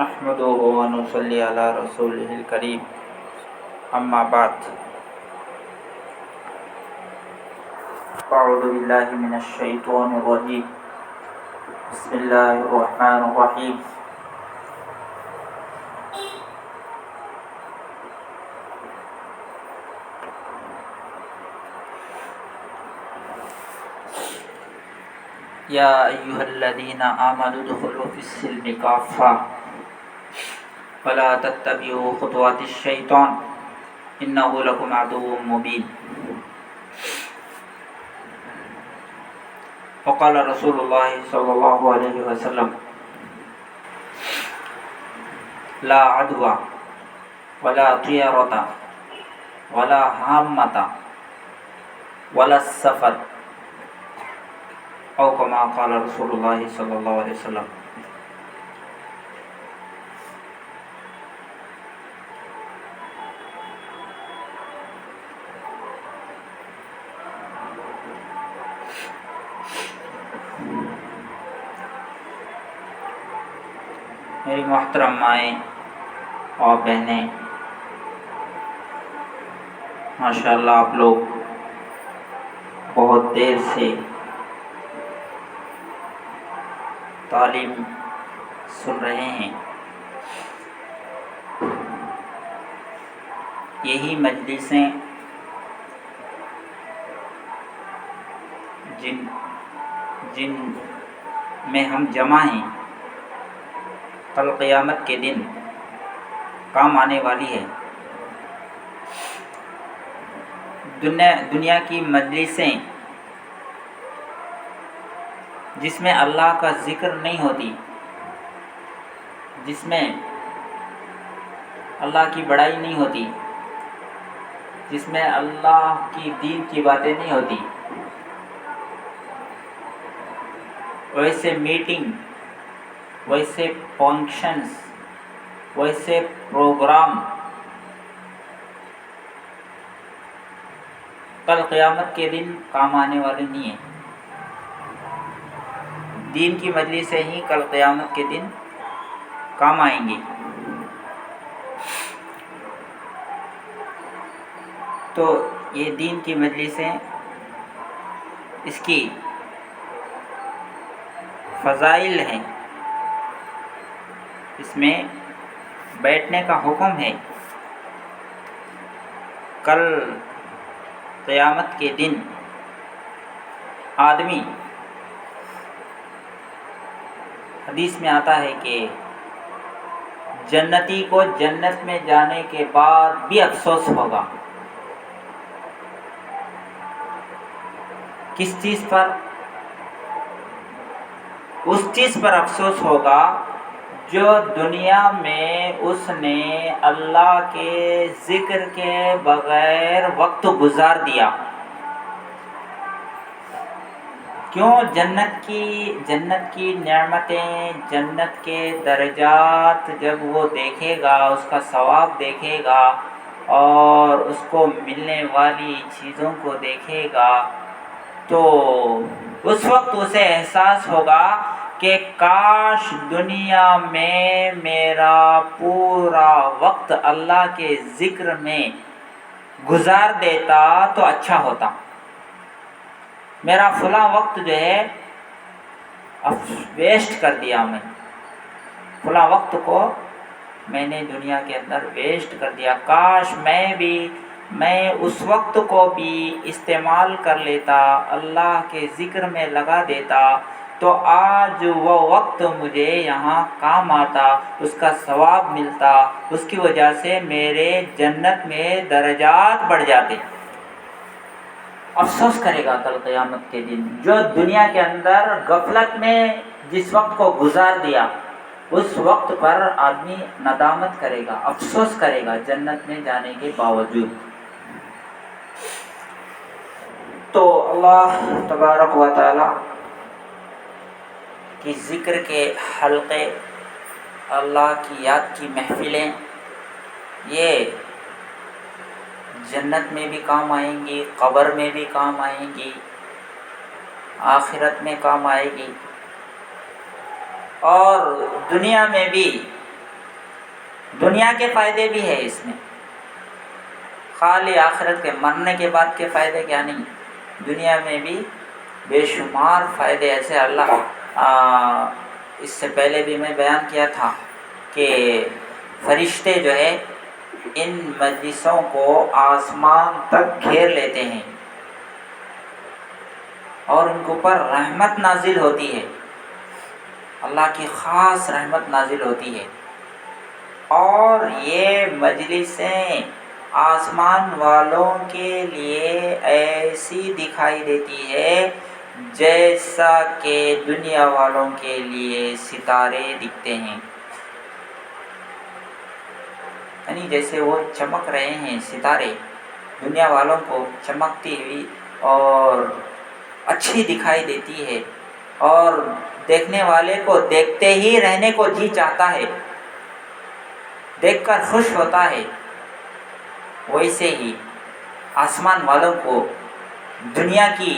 نحمده ونصلي على رسوله الكريم اما بعد اعوذ بالله من الشیطان الرجیم بسم اللہ الرحمن الرحیم یا ایھا الذین آمنوا ادخلوا فی السلم کافۃ ولا تتبعوا خطوات الشیطان انہ لکم عدو مبین۔ وقال رسول اللہ صلی اللہ علیہ وسلم لا عدوى ولا طیرۃ ولا حامۃ ولا السفر او کما قال رسول اللہ صلی اللہ علیہ وسلم۔ میری محترم مائیں اور بہنیں، ماشاءاللہ آپ لوگ بہت دیر سے تعلیم سن رہے ہیں۔ یہی مجلسیں جن میں ہم جمع ہیں کل قیامت کے دن کام آنے والی ہے۔ دنیا کی مجلسیں جس میں اللہ کا ذکر نہیں ہوتی، جس میں اللہ کی بڑائی نہیں ہوتی، جس میں اللہ کی دین کی باتیں نہیں ہوتی، ویسے میٹنگ، ویسے فنکشنز، ویسے پروگرام کل قیامت کے دن کام آنے والے نہیں ہیں۔ دین کی مجلسیں ہی کل قیامت کے دن کام آئیں گی۔ تو یہ دین کی مجلسیں، اس کی فضائل ہیں، اس میں بیٹھنے کا حکم ہے۔ کل قیامت کے دن آدمی، حدیث میں آتا ہے کہ جنتی کو جنت میں جانے کے بعد بھی افسوس ہوگا۔ کس چیز پر؟ اس چیز پر افسوس ہوگا جو دنیا میں اس نے اللہ کے ذکر کے بغیر وقت گزار دیا۔ کیوں؟ جنت کی نعمتیں، جنت کے درجات جب وہ دیکھے گا، اس کا ثواب دیکھے گا اور اس کو ملنے والی چیزوں کو دیکھے گا، تو اس وقت اسے احساس ہوگا کہ کاش دنیا میں میرا پورا وقت اللہ کے ذکر میں گزار دیتا تو اچھا ہوتا۔ میرا فلاں وقت جو ہے ویسٹ کر دیا، میں فلاں وقت کو میں نے دنیا کے اندر ویسٹ کر دیا، کاش میں اس وقت کو بھی استعمال کر لیتا، اللہ کے ذکر میں لگا دیتا، تو آج وہ وقت مجھے یہاں کام آتا، اس کا ثواب ملتا، اس کی وجہ سے میرے جنت میں درجات بڑھ جاتے۔ افسوس کرے گا کل قیامت کے دن، جو دنیا کے اندر غفلت میں جس وقت کو گزار دیا، اس وقت پر آدمی ندامت کرے گا، افسوس کرے گا جنت میں جانے کے باوجود۔ تو اللہ تبارک و تعالی کی ذکر کے حلقے، اللہ کی یاد کی محفلیں، یہ جنت میں بھی کام آئیں گی، قبر میں بھی کام آئیں گی، آخرت میں کام آئے گی، اور دنیا میں بھی دنیا کے فائدے بھی ہے اس میں، خالی آخرت کے مرنے کے بعد کے فائدے کیا نہیں، دنیا میں بھی بے شمار فائدے ایسے اللہ اس سے پہلے بھی میں بیان کیا تھا کہ فرشتے جو ہے ان مجلسوں کو آسمان تک گھیر لیتے ہیں اور ان کے اوپر رحمت نازل ہوتی ہے، اللہ کی خاص رحمت نازل ہوتی ہے، اور یہ مجلسیں آسمان والوں کے لیے ایسی دکھائی دیتی ہے جیسا کہ دنیا والوں کے لیے ستارے دکھتے ہیں، یعنی جیسے وہ چمک رہے ہیں ستارے دنیا والوں کو چمکتی ہوئی اور اچھی دکھائی دیتی ہے، اور دیکھنے والے کو دیکھتے ہی رہنے کو جی چاہتا ہے، دیکھ کر خوش ہوتا ہے، ویسے ہی آسمان والوں کو دنیا کی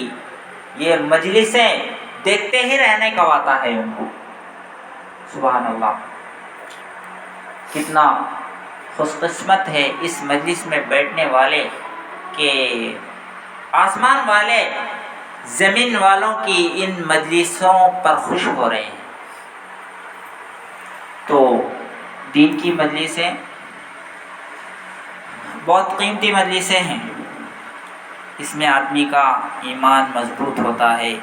یہ مجلسیں دیکھتے ہی رہنے کا آتا ہے ان کو۔ سبحان اللہ، کتنا خوش قسمت ہے اس مجلس میں بیٹھنے والے کہ آسمان والے زمین والوں کی ان مجلسوں پر خوش ہو رہے ہیں۔ تو دین کی مجلسیں بہت قیمتی مجلسیں ہیں، اس میں آدمی کا ایمان مضبوط ہوتا ہے،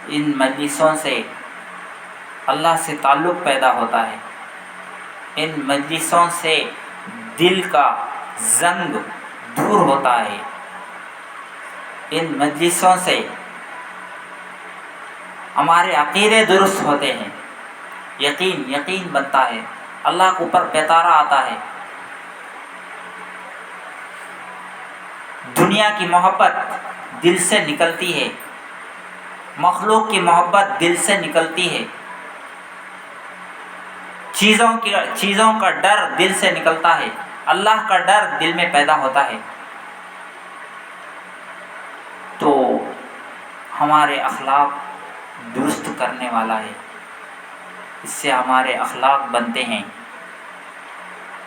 ان مجلسوں سے اللہ سے تعلق پیدا ہوتا ہے، ان مجلسوں سے دل کا زنگ دور ہوتا ہے، ان مجلسوں سے ہمارے عقیدے درست ہوتے ہیں، یقین بنتا ہے، اللہ کے اوپر پیتارا آتا ہے، دنیا کی محبت دل سے نکلتی ہے، مخلوق کی محبت دل سے نکلتی ہے، چیزوں کا ڈر دل سے نکلتا ہے، اللہ کا ڈر دل میں پیدا ہوتا ہے، تو ہمارے اخلاق درست کرنے والا ہے، اس سے ہمارے اخلاق بنتے ہیں،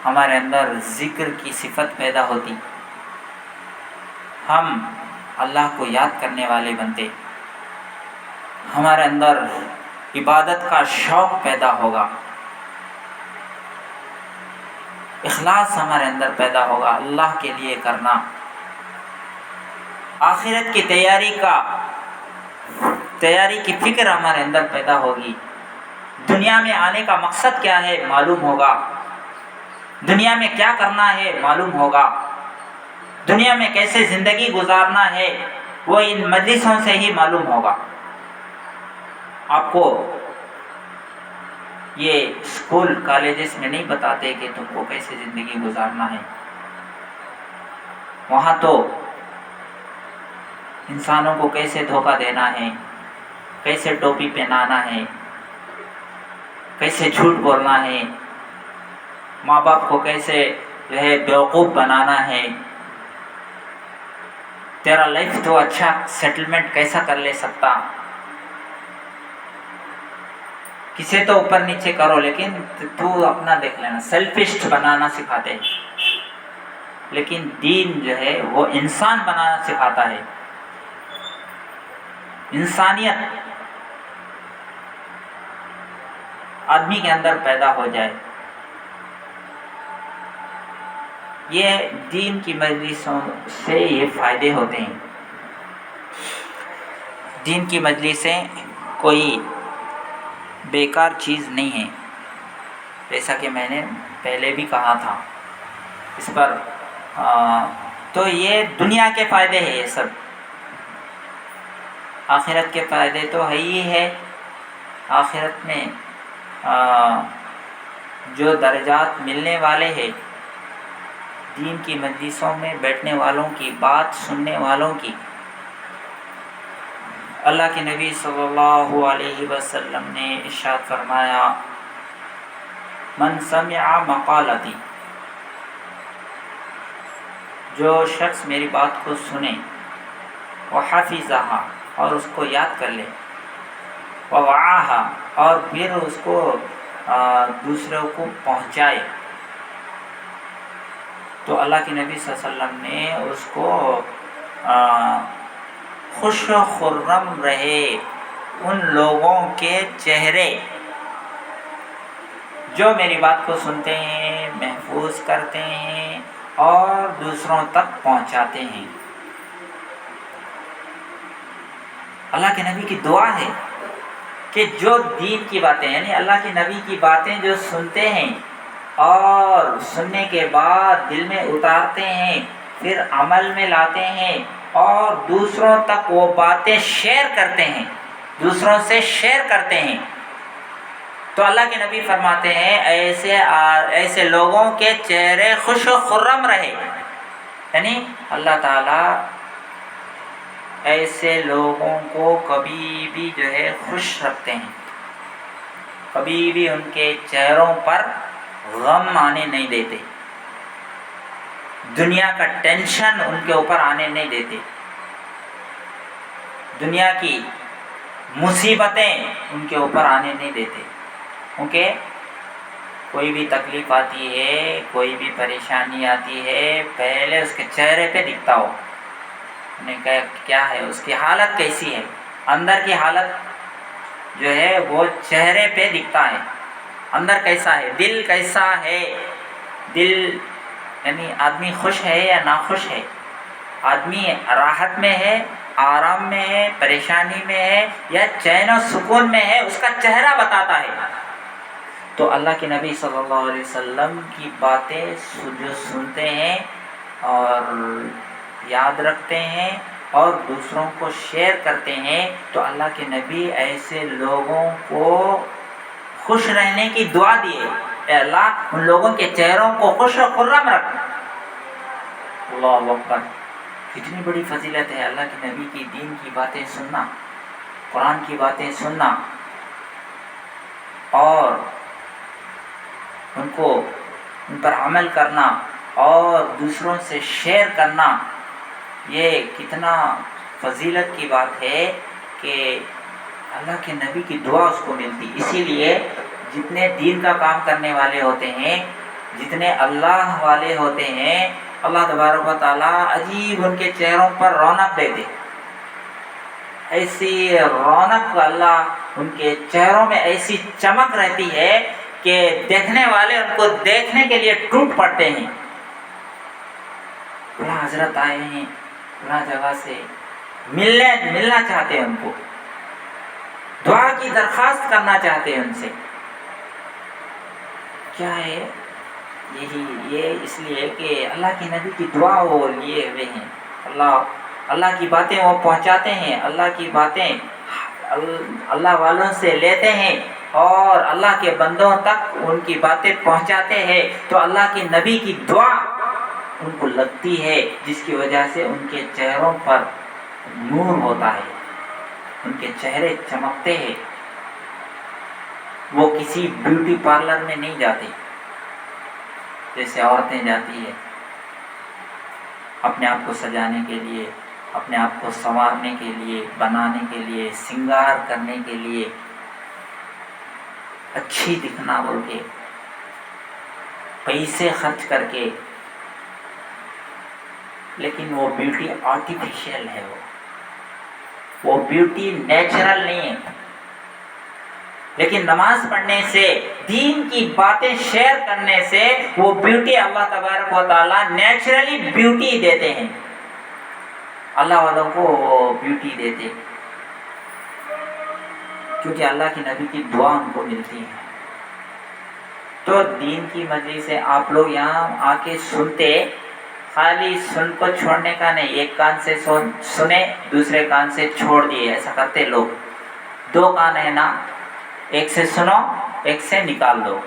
ہمارے اندر ذکر کی صفت پیدا ہوتی، ہم اللہ کو یاد کرنے والے بنتے، ہمارے اندر عبادت کا شوق پیدا ہوگا، اخلاص ہمارے اندر پیدا ہوگا، اللہ کے لیے کرنا، آخرت کی تیاری کی فکر ہمارے اندر پیدا ہوگی، دنیا میں آنے کا مقصد کیا ہے معلوم ہوگا، دنیا میں کیا کرنا ہے معلوم ہوگا، دنیا میں کیسے زندگی گزارنا ہے وہ ان مجلسوں سے ہی معلوم ہوگا۔ آپ کو یہ اسکول کالجز میں نہیں بتاتے کہ تم کو کیسے زندگی گزارنا ہے، وہاں تو انسانوں کو کیسے دھوکہ دینا ہے، کیسے ٹوپی پہنانا ہے، کیسے جھوٹ بولنا ہے، ماں باپ کو کیسے جو ہے بیوقوف بنانا ہے، تیرا لائف تو اچھا سیٹلمنٹ کیسا کر لے سکتا، کسے تو اوپر نیچے کرو لیکن تو اپنا دیکھ لینا، سیلفسٹ بنانا سکھاتے ہیں، لیکن دین جو ہے وہ انسان بنانا سکھاتا ہے، انسانیت آدمی کے اندر پیدا ہو جائے، یہ دین کی مجلسوں سے یہ فائدے ہوتے ہیں۔ دین کی مجلسیں کوئی بیکار چیز نہیں ہے، جیسا کہ میں نے پہلے بھی کہا تھا اس پر، تو یہ دنیا کے فائدے ہیں، یہ سب آخرت کے فائدے تو ہے ہی ہے، آخرت میں جو درجات ملنے والے ہیں دین کی مجلسوں میں بیٹھنے والوں کی، بات سننے والوں کی، اللہ کے نبی صلی اللہ علیہ وسلم نے ارشاد فرمایا من سمع مقالتی، جو شخص میری بات کو سنے، وحفظھا اور اس کو یاد کر لے، ووعاھا اور پھر اس کو دوسروں کو پہنچائے. تو اللہ کے نبی صلی اللہ علیہ وسلم نے اس کو خوش و خرم رہے ان لوگوں کے چہرے جو میری بات کو سنتے ہیں، محفوظ کرتے ہیں اور دوسروں تک پہنچاتے ہیں. اللہ کے نبی کی دعا ہے کہ جو دین کی باتیں یعنی اللہ کے نبی کی باتیں جو سنتے ہیں اور سننے کے بعد دل میں اتارتے ہیں، پھر عمل میں لاتے ہیں اور دوسروں تک وہ باتیں شیئر کرتے ہیں، دوسروں سے شیئر کرتے ہیں، تو اللہ کے نبی فرماتے ہیں ایسے لوگوں کے چہرے خوش و خرم رہے. یعنی اللہ تعالیٰ ایسے لوگوں کو کبھی بھی جو ہے خوش رکھتے ہیں، کبھی بھی ان کے چہروں پر غم آنے نہیں دیتے، دنیا کا ٹینشن ان کے اوپر آنے نہیں دیتے، دنیا کی مصیبتیں ان کے اوپر آنے نہیں دیتے. کیونکہ کوئی بھی تکلیف آتی ہے، کوئی بھی پریشانی آتی ہے، پہلے اس کے چہرے پہ دکھتا ہو نے کیا ہے، اس کی حالت کیسی ہے، اندر کی حالت جو ہے وہ چہرے پہ دکھتا ہے، اندر کیسا ہے، دل کیسا ہے. دل یعنی آدمی خوش ہے یا ناخوش ہے، آدمی راحت میں ہے، آرام میں ہے، پریشانی میں ہے یا چین و سکون میں ہے، اس کا چہرہ بتاتا ہے. تو اللہ کے نبی صلی اللہ علیہ وسلم کی باتیں جو سنتے ہیں اور یاد رکھتے ہیں اور دوسروں کو شیئر کرتے ہیں، تو اللہ کے نبی ایسے لوگوں کو خوش رہنے کی دعا دیے، اے اللہ ان لوگوں کے چہروں کو خوش و خرم رکھ. اللہ اکبر، کتنی بڑی فضیلت ہے اللہ کے نبی کی دین کی باتیں سننا، قرآن کی باتیں سننا اور ان پر عمل کرنا اور دوسروں سے شیئر کرنا. یہ کتنا فضیلت کی بات ہے کہ اللہ کے نبی کی دعا اس کو ملتی. اسی لیے جتنے دین کا کام کرنے والے ہوتے ہیں، جتنے اللہ والے ہوتے ہیں، اللہ تبارک و تعالیٰ عجیب ان کے چہروں پر رونق دیتے. ایسی رونق اللہ ان کے چہروں میں ایسی چمک رہتی ہے کہ دیکھنے والے ان کو دیکھنے کے لیے ٹوٹ پڑتے ہیں. فلاں حضرت آئے ہیں فلاں جگہ سے، ملنا چاہتے ہیں، ان کو دعا کی درخواست کرنا چاہتے ہیں ان سے. کیا ہے یہ اس لیے کہ اللہ کے نبی کی دعا وہ لیے ہوئے ہیں، اللہ کی باتیں وہ پہنچاتے ہیں، اللہ کی باتیں اللہ والوں سے لیتے ہیں اور اللہ کے بندوں تک ان کی باتیں پہنچاتے ہیں. تو اللہ کے نبی کی دعا ان کو لگتی ہے، جس کی وجہ سے ان کے چہروں پر نور ہوتا ہے، ان کے چہرے چمکتے ہیں. وہ کسی بیوٹی پارلر میں نہیں جاتے جیسے عورتیں جاتی ہے اپنے آپ کو سجانے کے لیے، اپنے آپ کو سنوارنے کے لیے، بنانے کے لیے، سنگار کرنے کے لیے، اچھی دکھنا بول کے، پیسے خرچ کر کے. لیکن وہ بیوٹی آرٹیفیشیل ہے، وہ بیوٹی نیچرل نہیں ہے. لیکن نماز پڑھنے سے، دین کی باتیں شیئر کرنے سے وہ بیوٹی اللہ تبارک و تعالیٰ نیچرلی بیوٹی دیتے ہیں، اللہ والوں کو وہ بیوٹی دیتے، کیونکہ اللہ کی نبی کی دعا ان کو ملتی ہے. تو دین کی مجلس سے آپ لوگ یہاں آ کے سنتے، خالی سن کو چھوڑنے کا نہیں، ایک کان سے سنے دوسرے کان سے چھوڑ دیے، ایسا کرتے لوگ. دو کان ہے نا، ایک سے سنو ایک سے نکال دو،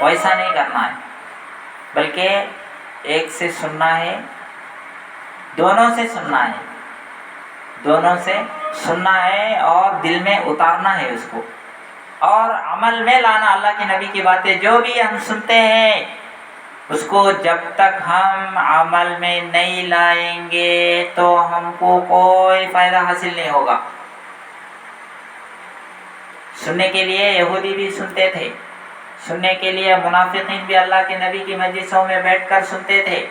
ویسا نہیں کرنا ہے، بلکہ ایک سے سننا ہے، دونوں سے سننا ہے، دونوں سے سننا ہے اور دل میں اتارنا ہے اس کو اور عمل میں لانا. اللہ کے نبی کی باتیں جو بھی ہم سنتے ہیں اس کو جب تک ہم عمل میں نہیں لائیں گے تو ہم کو کوئی فائدہ حاصل نہیں ہوگا. سننے کے لیے یہودی بھی سنتے تھے، سننے کے لیے منافقین بھی اللہ کے نبی کی مجلسوں میں بیٹھ کر سنتے تھے،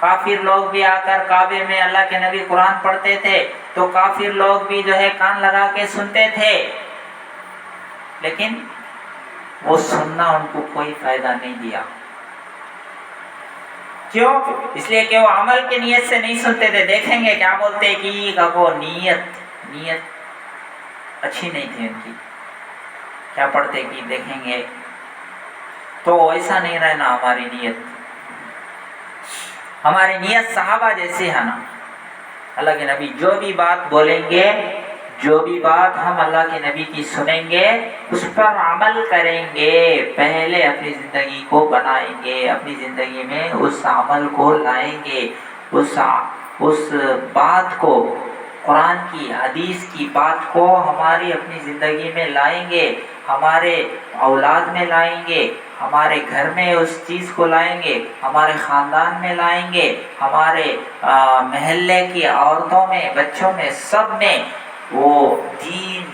کافر لوگ بھی آ کر کعبے میں اللہ کے نبی قرآن پڑھتے تھے تو کافر لوگ بھی جو ہے کان لگا کے سنتے تھے، لیکن وہ سننا ان کو کوئی فائدہ نہیں دیا۔ کیوں؟ اس لیے کہ وہ عمل کی نیت سے نہیں سنتے تھے۔ دیکھیں گے کیا بولتے کہ وہ نیت اچھی نہیں تھی ان کی، کیا پڑھتے کہ دیکھیں گے، تو ایسا نہیں رہنا ہماری نیت۔ ہماری نیت صحابہ جیسے ہے نا، اللہ کے نبی جو بھی بات بولیں گے، جو بھی بات ہم اللہ کے نبی کی سنیں گے اس پر عمل کریں گے، پہلے اپنی زندگی کو بنائیں گے، اپنی زندگی میں اس عمل کو لائیں گے، اس بات کو، قرآن کی حدیث کی بات کو ہماری اپنی زندگی میں لائیں گے، ہمارے اولاد میں لائیں گے، ہمارے گھر میں اس چیز کو لائیں گے، ہمارے خاندان میں لائیں گے، ہمارے محلے کی عورتوں میں، بچوں میں، سب میں وہ دین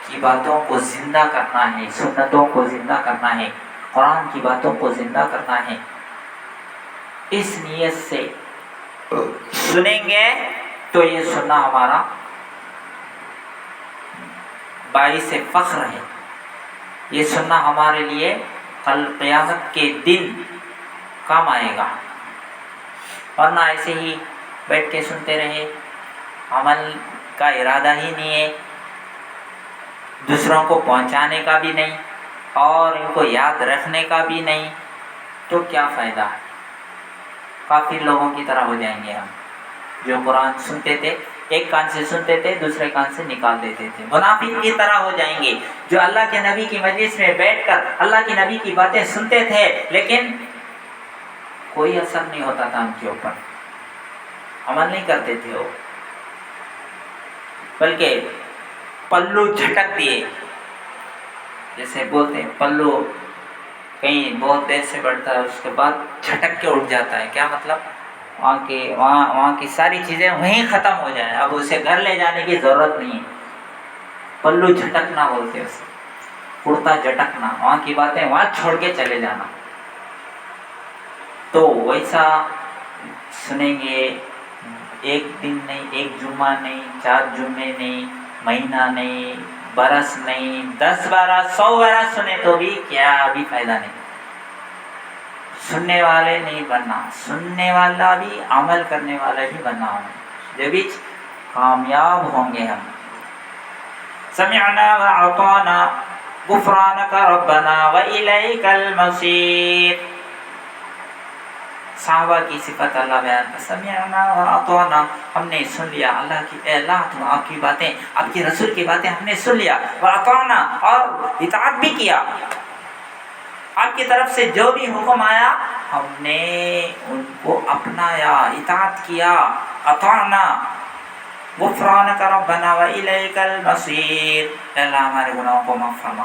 کی باتوں کو زندہ کرنا ہے، سنتوں کو زندہ کرنا ہے، قرآن کی باتوں کو زندہ کرنا ہے۔ اس نیت سے سنیں گے تو یہ سننا ہمارا باعث فخر ہے، یہ سننا ہمارے لیے کل قیامت کے دن کام آئے گا، ورنہ ایسے ہی بیٹھ کے سنتے رہے، عمل کا ارادہ ہی نہیں ہے، دوسروں کو پہنچانے کا بھی نہیں اور ان کو یاد رکھنے کا بھی نہیں، تو کیا فائدہ ہے؟ کافر لوگوں کی طرح ہو جائیں گے ہم، جو قرآن سنتے تھے ایک کان سے سنتے تھے دوسرے کان سے نکال دیتے تھے، منافق کی طرح ہو جائیں گے، جو اللہ کے نبی کی مجلس میں بیٹھ کر اللہ کے نبی کی باتیں سنتے تھے لیکن کوئی اثر نہیں ہوتا تھا ان کے اوپر، عمل نہیں کرتے تھے وہ، بلکہ پلو جھٹک دیے، جیسے بولتے ہیں پلو کہیں بہت دیر سے بڑھتا ہے اس کے بعد جھٹک کے اٹھ جاتا ہے، کیا مطلب؟ وہاں کی ساری چیزیں وہیں ختم ہو جائیں، اب اسے گھر لے جانے کی ضرورت نہیں ہے، پلو جھٹکنا بولتے اسے، کرتا جھٹکنا، وہاں کی باتیں وہاں چھوڑ کے چلے جانا۔ تو ویسا سنیں گے، ایک دن نہیں، ایک جمعہ نہیں، 4 جمعے نہیں، مہینہ نہیں، برس نہیں، 10 برس 100 برس سنے تو بھی کیا بھی فائدہ نہیں، سننے والے نہیں بننا، سننے والا بھی عمل کرنے والا بھی بننا ہوگا، جبھی کامیاب ہوں گے ہم۔ سمعنا واطعنا غفرانک ربنا والیک المصیر، صحابہ کی صفت اللہ بیان، سمعنا واطعنا، ہم نے سن لیا اللہ کی، اے اللہ تم آپ کی باتیں، آپ کے رسول کی باتیں ہم نے سن لیا، واطعنا اور اطاعت بھی کیا، آپ کی طرف سے جو بھی حکم آیا ہم نے ان کو اپنایا، اطاعت کیا، اطعنا غفرانک ربنا والیک المصیر، اے اللہ ہمارے گناہوں کو معاف فرما،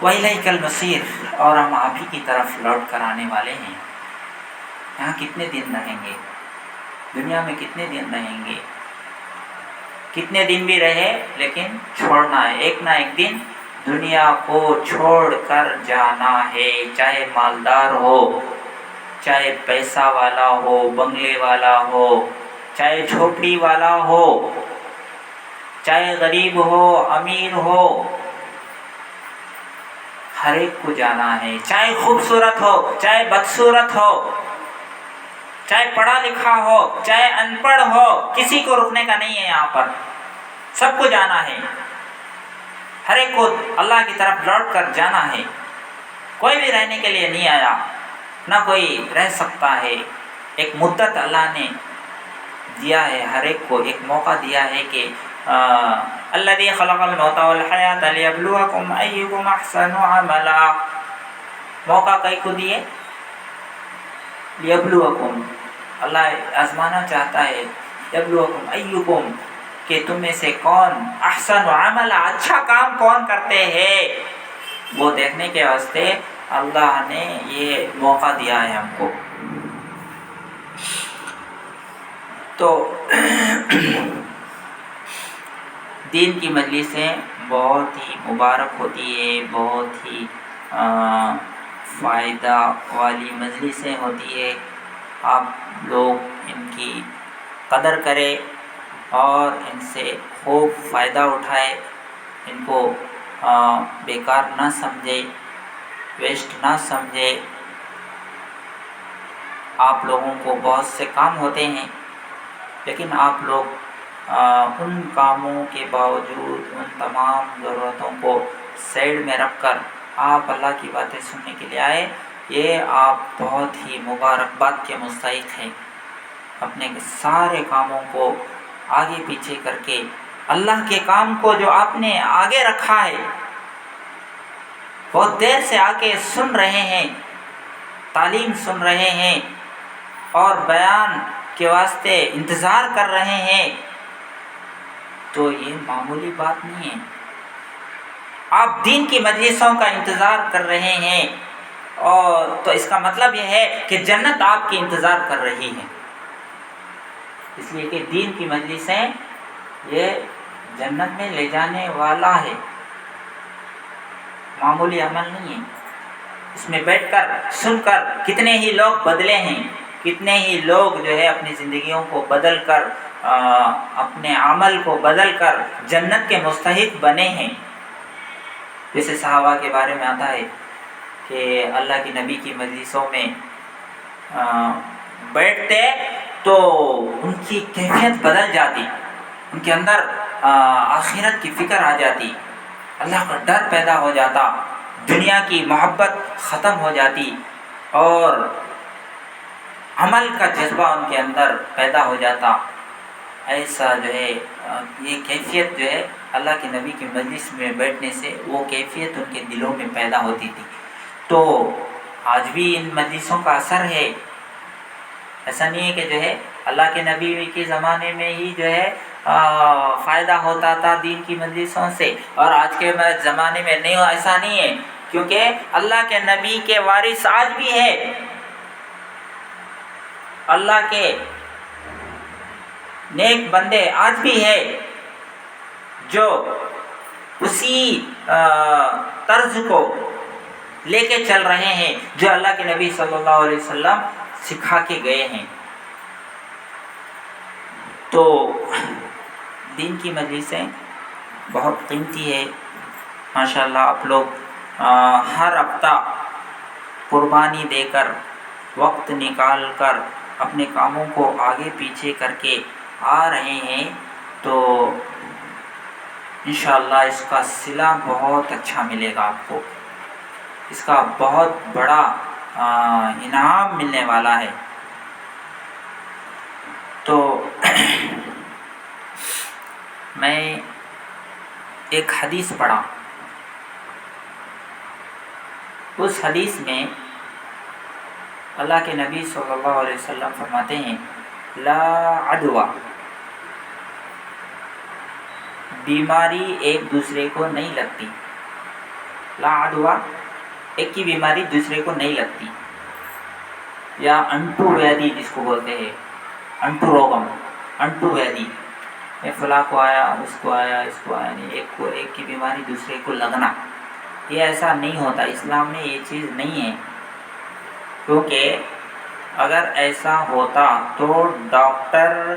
وَإِلَيْكَ الْمَصِيرُ، اور ہم آپ ہی کی طرف لوٹ کر آنے والے ہیں۔ یہاں کتنے دن رہیں گے؟ دنیا میں کتنے دن رہیں گے؟ کتنے دن بھی رہے لیکن چھوڑنا ہے، ایک نہ ایک دن دنیا کو چھوڑ کر جانا ہے، چاہے مالدار ہو، چاہے پیسہ والا ہو، بنگلے والا ہو، چاہے جھوپڑی والا ہو، چاہے غریب ہو، امیر ہو، ہر ایک کو جانا ہے، چاہے خوبصورت ہو، چاہے بدصورت ہو، چاہے پڑھا لکھا ہو، چاہے ان پڑھ ہو، کسی کو رکنے کا نہیں ہے، یہاں پر سب کو جانا ہے، ہر ایک کو اللہ کی طرف لوٹ کر جانا ہے، کوئی بھی رہنے کے لیے نہیں آیا، نہ کوئی رہ سکتا ہے، ایک مدت اللہ نے دیا ہے، ہر ایک کو ایک موقع دیا ہے کہ الذی خلق الموت والحیات لیبلوکم ایکم احسن عملا، موقع کئی کو دیے؟ لیبلوکم، اللہ آزمانا چاہتا ہے، یبلوکم ایکم، کہ تم میں سے کون احسن عملا، اچھا کام کون کرتے ہیں، وہ دیکھنے کے واسطے اللہ نے یہ موقع دیا ہے ہم کو۔ تو دین کی مجلسیں بہت ہی مبارک ہوتی ہے، بہت ہی فائدہ والی مجلسیں ہوتی ہے. آپ لوگ ان کی قدر کریں اور ان سے خوب فائدہ اٹھائے، ان کو بیکار نہ سمجھے، ویسٹ نہ سمجھے. آپ لوگوں کو بہت سے کام ہوتے ہیں، لیکن آپ لوگ ان کاموں کے باوجود ان تمام ضرورتوں کو سائڈ میں رکھ کر آپ اللہ کی باتیں سننے کے لیے آئے. یہ آپ بہت ہی مبارکباد کے مستحق ہیں. اپنے سارے کاموں کو آگے پیچھے کر کے اللہ کے کام کو جو آپ نے آگے رکھا ہے، بہت دیر سے آ کے سن رہے ہیں، تعلیم سن رہے ہیں اور بیان کے واسطے انتظار کر رہے ہیں، تو یہ معمولی بات نہیں ہے. آپ دین کی مجلسوں کا انتظار کر رہے ہیں، اور تو اس کا مطلب یہ ہے کہ جنت آپ کی انتظار کر رہی ہے. اس لیے کہ دین کی مجلسیں یہ جنت میں لے جانے والا ہے، معمولی عمل نہیں ہے. اس میں بیٹھ کر سن کر کتنے ہی لوگ بدلے ہیں، کتنے ہی لوگ جو ہے اپنی زندگیوں کو بدل کر، اپنے عمل کو بدل کر جنت کے مستحق بنے ہیں. جیسے صحابہ کے بارے میں آتا ہے کہ اللہ کی نبی کی مجلسوں میں بیٹھتے تو ان کی کیفیت بدل جاتی، ان کے اندر آخرت کی فکر آ جاتی، اللہ کا ڈر پیدا ہو جاتا، دنیا کی محبت ختم ہو جاتی اور عمل کا جذبہ ان کے اندر پیدا ہو جاتا. ایسا جو ہے یہ کیفیت جو ہے اللہ کے نبی کی مجلس میں بیٹھنے سے وہ کیفیت ان کے دلوں میں پیدا ہوتی تھی. تو آج بھی ان مجلسوں کا اثر ہے. ایسا نہیں ہے کہ جو ہے اللہ کے نبی کے زمانے میں ہی جو ہے فائدہ ہوتا تھا دین کی مجلسوں سے اور آج کے زمانے میں نہیں، ایسا نہیں ہے. کیونکہ اللہ کے نبی کے وارث آج بھی ہے، اللہ کے نیک بندے آج بھی ہے جو اسی طرز کو لے کے چل رہے ہیں جو اللہ کے نبی صلی اللہ علیہ وسلم سکھا کے گئے ہیں. تو دین کی مجلسیں بہت قیمتی ہے. ماشاءاللہ آپ لوگ ہر ہفتہ قربانی دے کر، وقت نکال کر اپنے کاموں کو آگے پیچھے کر کے آ رہے ہیں، تو انشاءاللہ اس کا صلہ بہت اچھا ملے گا آپ کو، اس کا بہت بڑا انعام ملنے والا ہے. تو میں ایک حدیث پڑھا، اس حدیث میں اللہ کے نبی صلی اللہ علیہ وسلم فرماتے ہیں لا عدوہ، بیماری ایک دوسرے کو نہیں لگتی. لا عدوہ، ایک کی بیماری دوسرے کو نہیں لگتی. یا انٹو ویدی جس کو بولتے ہیں، انٹو روگم، انٹو ویدی، فلاں کو آیا، اس کو آیا، اس کو آیا نہیں. ایک کی بیماری دوسرے کو لگنا، یہ ایسا نہیں ہوتا. اسلام میں یہ چیز نہیں ہے. کیونکہ اگر ایسا ہوتا تو ڈاکٹر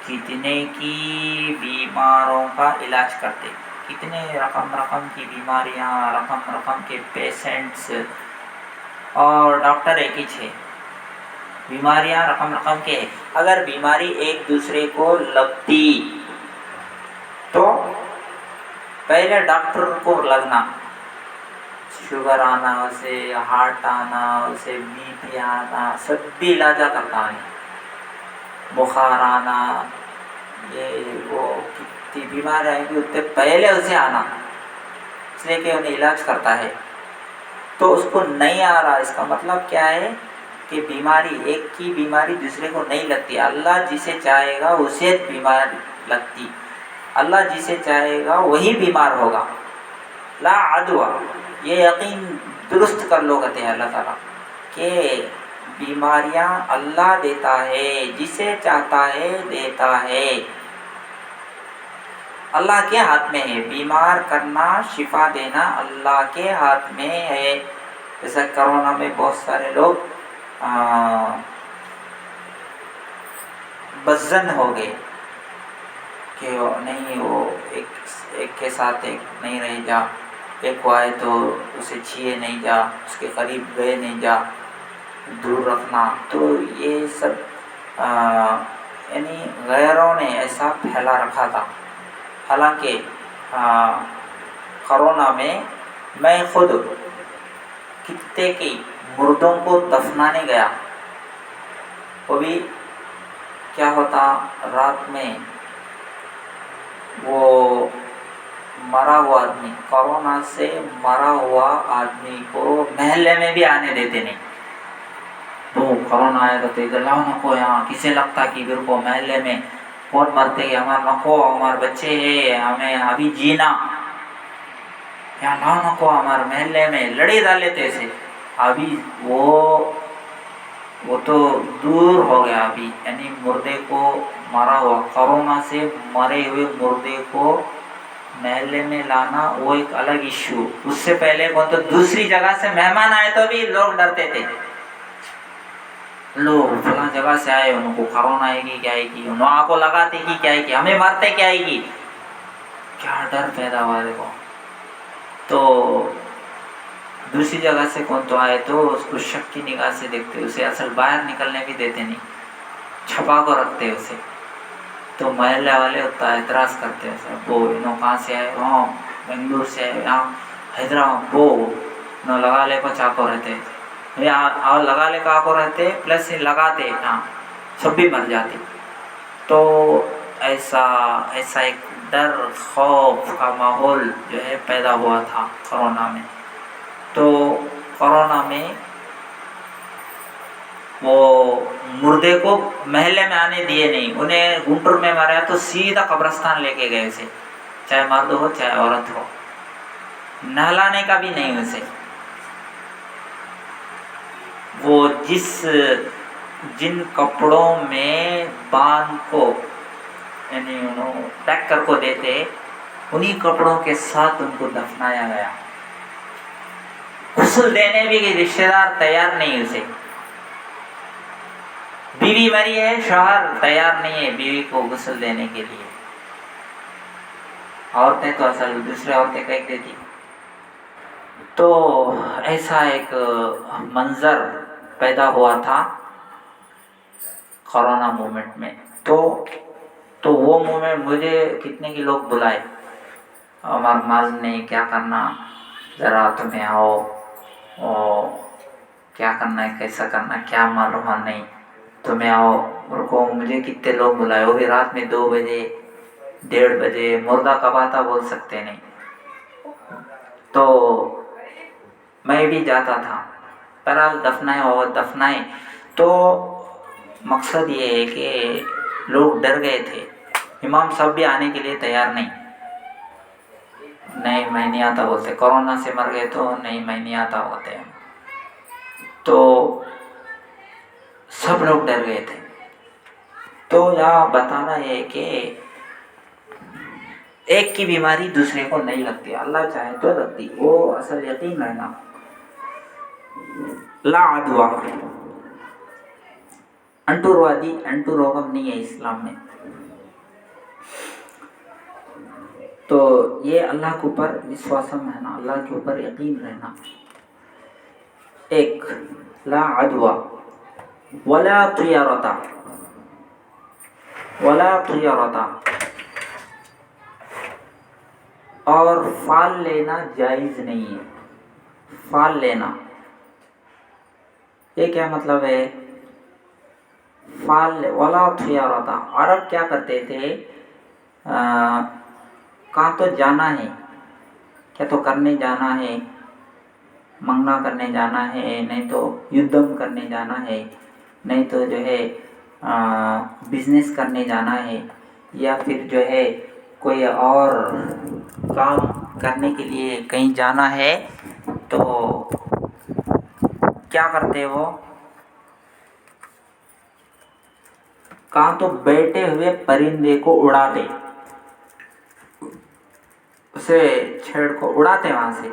کتنے کی بیماروں کا علاج کرتے، کتنے رقم کی بیماریاں، رقم کے پیشنٹس، اور ڈاکٹر ایک ہی ہے. بیماریاں رقم کے ہیں. اگر بیماری ایک دوسرے کو لگتی تو پہلے ڈاکٹر کو لگنا، شوگر آنا، اسے ہارٹ آنا، اسے بی پی آنا، سب بھی علاجہ کرتا ہے. بخار آنا، یہ وہ کتنی بیمار آئے گی اتنے پہلے اسے آنا، اس لیے کہ انہیں علاج کرتا ہے. تو اس کو نہیں آ رہا، اس کا مطلب کیا ہے کہ بیماری، ایک کی بیماری دوسرے کو نہیں لگتی. اللہ جسے چاہے گا اسے بیمار لگتی، اللہ جسے چاہے گا وہی بیمار ہوگا. لا عدوہ، یہ یقین درست کر لو کہتے ہیں اللہ تعالیٰ کہ بیماریاں اللہ دیتا ہے، جسے چاہتا ہے دیتا ہے. اللہ کے ہاتھ میں ہے، بیمار کرنا شفا دینا اللہ کے ہاتھ میں ہے۔ جیسے کرونا میں بہت سارے لوگ بزن ہو گئے کہ نہیں وہ ایک کے ساتھ ایک نہیں رہ جا، ایک کو آئے تو اسے چھیے نہیں جا، اس کے قریب گئے نہیں جا، دور رکھنا۔ تو یہ سب یعنی غیروں نے ایسا پھیلا رکھا تھا۔ حالانکہ کرونا میں خود کتے کی مردوں کو دفنانے گیا، وہ بھی کیا ہوتا، رات میں وہ مرا ہوا آدمی، کرونا سے مرا ہوا آدمی کو محلے میں بھی آنے دیتے نہیں۔ تو کرونا آئے تو لاؤ نکو یہاں، کسے لگتا کہ پھر کو محلے میں بہت مرتے ہیں، ہمارا نکو، ہمارے بچے ہیں، ہمیں ابھی جینا، یہاں لاؤ نکو ہمارے محلے میں، لڑے ڈالے تھے۔ ابھی وہ تو دور ہو گیا ابھی، یعنی مردے کو مرا ہوا، کرونا سے مرے ہوئے مردے کو محلے میں لانا وہ ایک الگ ایشو۔ اس سے پہلے کو تو دوسری جگہ سے مہمان آئے تو بھی لوگ ڈرتے تھے، لوگ فلاں جگہ سے آئے، ان کو کرونا آئے گی کیا آئے گی، انہوں آ کو لگاتے کی کیا آئے گی، ہمیں مارتے کیا آئے گی، کیا ڈر پیدا ہوا دیکھو۔ تو دوسری جگہ سے کون تو آئے تو اس کو شک کی نگاہ سے دیکھتے، اسے اصل باہر نکلنے بھی دیتے نہیں، چھپا کو رکھتے اسے۔ تو محلے والے اتنا اعتراض کرتے ہیں، وہ انہوں کہاں سے آئے، وہاں بنگلور سے آئے، یہاں حیدرآباد، وہ انہوں لگا لے کو چاکو رہتے، اور لگا لے کا کو رہتے پلس لگاتے، ہاں سب بھی مر جاتے۔ تو ایسا ایک ڈر خوف کا ماحول جو ہے پیدا ہوا تھا کرونا میں۔ تو کرونا میں وہ مردے کو محلے میں آنے دیے نہیں، انہیں گنٹور میں مارا تو سیدھا قبرستان لے کے گئے اسے، چاہے مرد ہو چاہے عورت ہو، نہلانے کا بھی نہیں اسے۔ وہ جن کپڑوں میں باندھ کو یعنی انہوں پیک کر کو دیتے، انہی کپڑوں کے ساتھ ان کو دفنایا گیا۔ غسل دینے بھی رشتہ دار تیار نہیں اسے، بیوی مری ہے، شوہر تیار نہیں ہے بیوی کو غسل دینے کے لیے، عورتیں تو اصل دوسرے عورتیں کہہ دیتی۔ تو ایسا ایک منظر پیدا ہوا تھا کرونا مومنٹ میں۔ تو وہ مومنٹ مجھے کتنے کی لوگ بلائے، ہمارا معلوم نہیں کیا کرنا، ذرا تمہیں آؤ، کیا کرنا ہے کیسا کرنا ہے کیا معلوم نہیں، تمہیں آؤ کو مجھے کتنے لوگ بلائے، وہ بھی رات میں 2 بجے 1:30 بجے، مردہ کب آتا بول سکتے نہیں۔ تو میں بھی جاتا تھا، بہرحال دفنائے۔ تو مقصد یہ ہے کہ لوگ ڈر گئے تھے، امام صاحب بھی آنے کے لیے تیار نہیں میں نہیں آتا بولتے، کرونا سے مر گئے تو نہیں میں نہیں آتا بولتے۔ تو سب لوگ ڈر گئے تھے۔ تو یہاں بتانا ہے کہ ایک کی بیماری دوسرے کو نہیں لگتی، اللہ چاہے تو لگتی، وہ اصل یقین رہنا۔ لا عدوہ، انٹو روگم نہیں ہے اسلام میں۔ تو یہ اللہ کے اوپر وشواسم رہنا، اللہ کے اوپر یقین رہنا۔ ایک لا عدوہ ولا طیرۃ، اور فال لینا جائز نہیں ہے۔ فال لینا یہ کیا مطلب ہے؟ فال ولا طیرۃ، عرب کیا کرتے تھے، کہاں تو جانا ہے، کیا تو کرنے جانا ہے، منگنا کرنے جانا ہے، نہیں تو یدھم کرنے جانا ہے، نہیں تو جو ہے بزنس کرنے جانا ہے، یا پھر جو ہے کوئی اور کام کرنے کے لیے کہیں جانا ہے، تو کیا کرتے وہ، کہاں تو بیٹھے ہوئے پرندے کو اڑاتے، سے چھیڑ کو اڑاتے وہاں سے.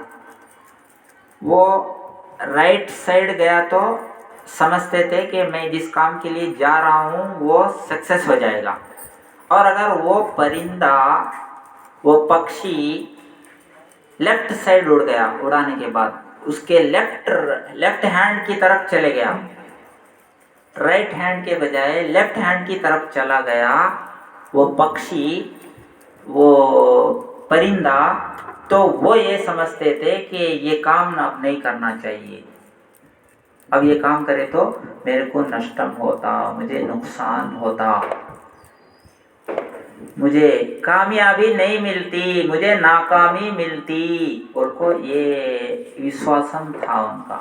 وہ رائٹ سائڈ گیا تو سمجھتے تھے کہ میں جس کام کے لیے جا رہا ہوں وہ سکسیس ہو جائے گا. اور اگر وہ پرندہ وہ پکشی لیفٹ سائڈ اڑ گیا, اڑانے کے بعد اس کے لیفٹ ہینڈ کی طرف چلے گیا, رائٹ ہینڈ کے بجائے لیفٹ ہینڈ کی طرف چلا گیا وہ پکشی وہ پرندہ, تو وہ یہ سمجھتے تھے کہ یہ کام اب نہیں کرنا چاہیے, اب یہ کام کرے تو میرے کو نشٹم ہوتا, مجھے نقصان ہوتا, مجھے کامیابی نہیں ملتی, مجھے ناکامی ملتی. اور کو یہ وشواسم تھا, ان کا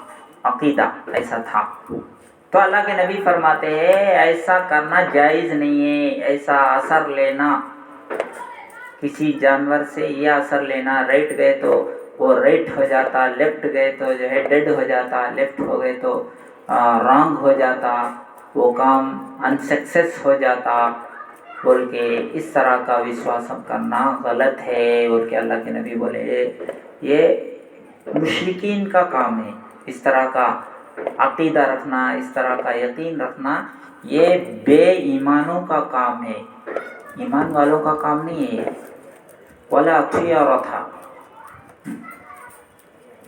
عقیدہ ایسا تھا. تو اللہ کے نبی فرماتے ہیں ایسا کرنا جائز نہیں ہے. ایسا اثر لینا کسی جانور سے, یہ اثر لینا, رائٹ گئے تو وہ رائٹ ہو جاتا, لیفٹ گئے تو جو ہے ڈیڈ ہو جاتا, لیفٹ ہو گئے تو رانگ ہو جاتا, وہ کام انسکسیس ہو جاتا بول کے اس طرح کا وشواسم کرنا غلط ہے. اور کہ اللہ کے نبی بولے یہ مشرکین کا کام ہے. اس طرح کا عقیدہ رکھنا, اس طرح کا یقین رکھنا یہ بے ایمانوں کا کام ہے, ایمان والوں کا کام نہیں ہے. ولا طیرتھا,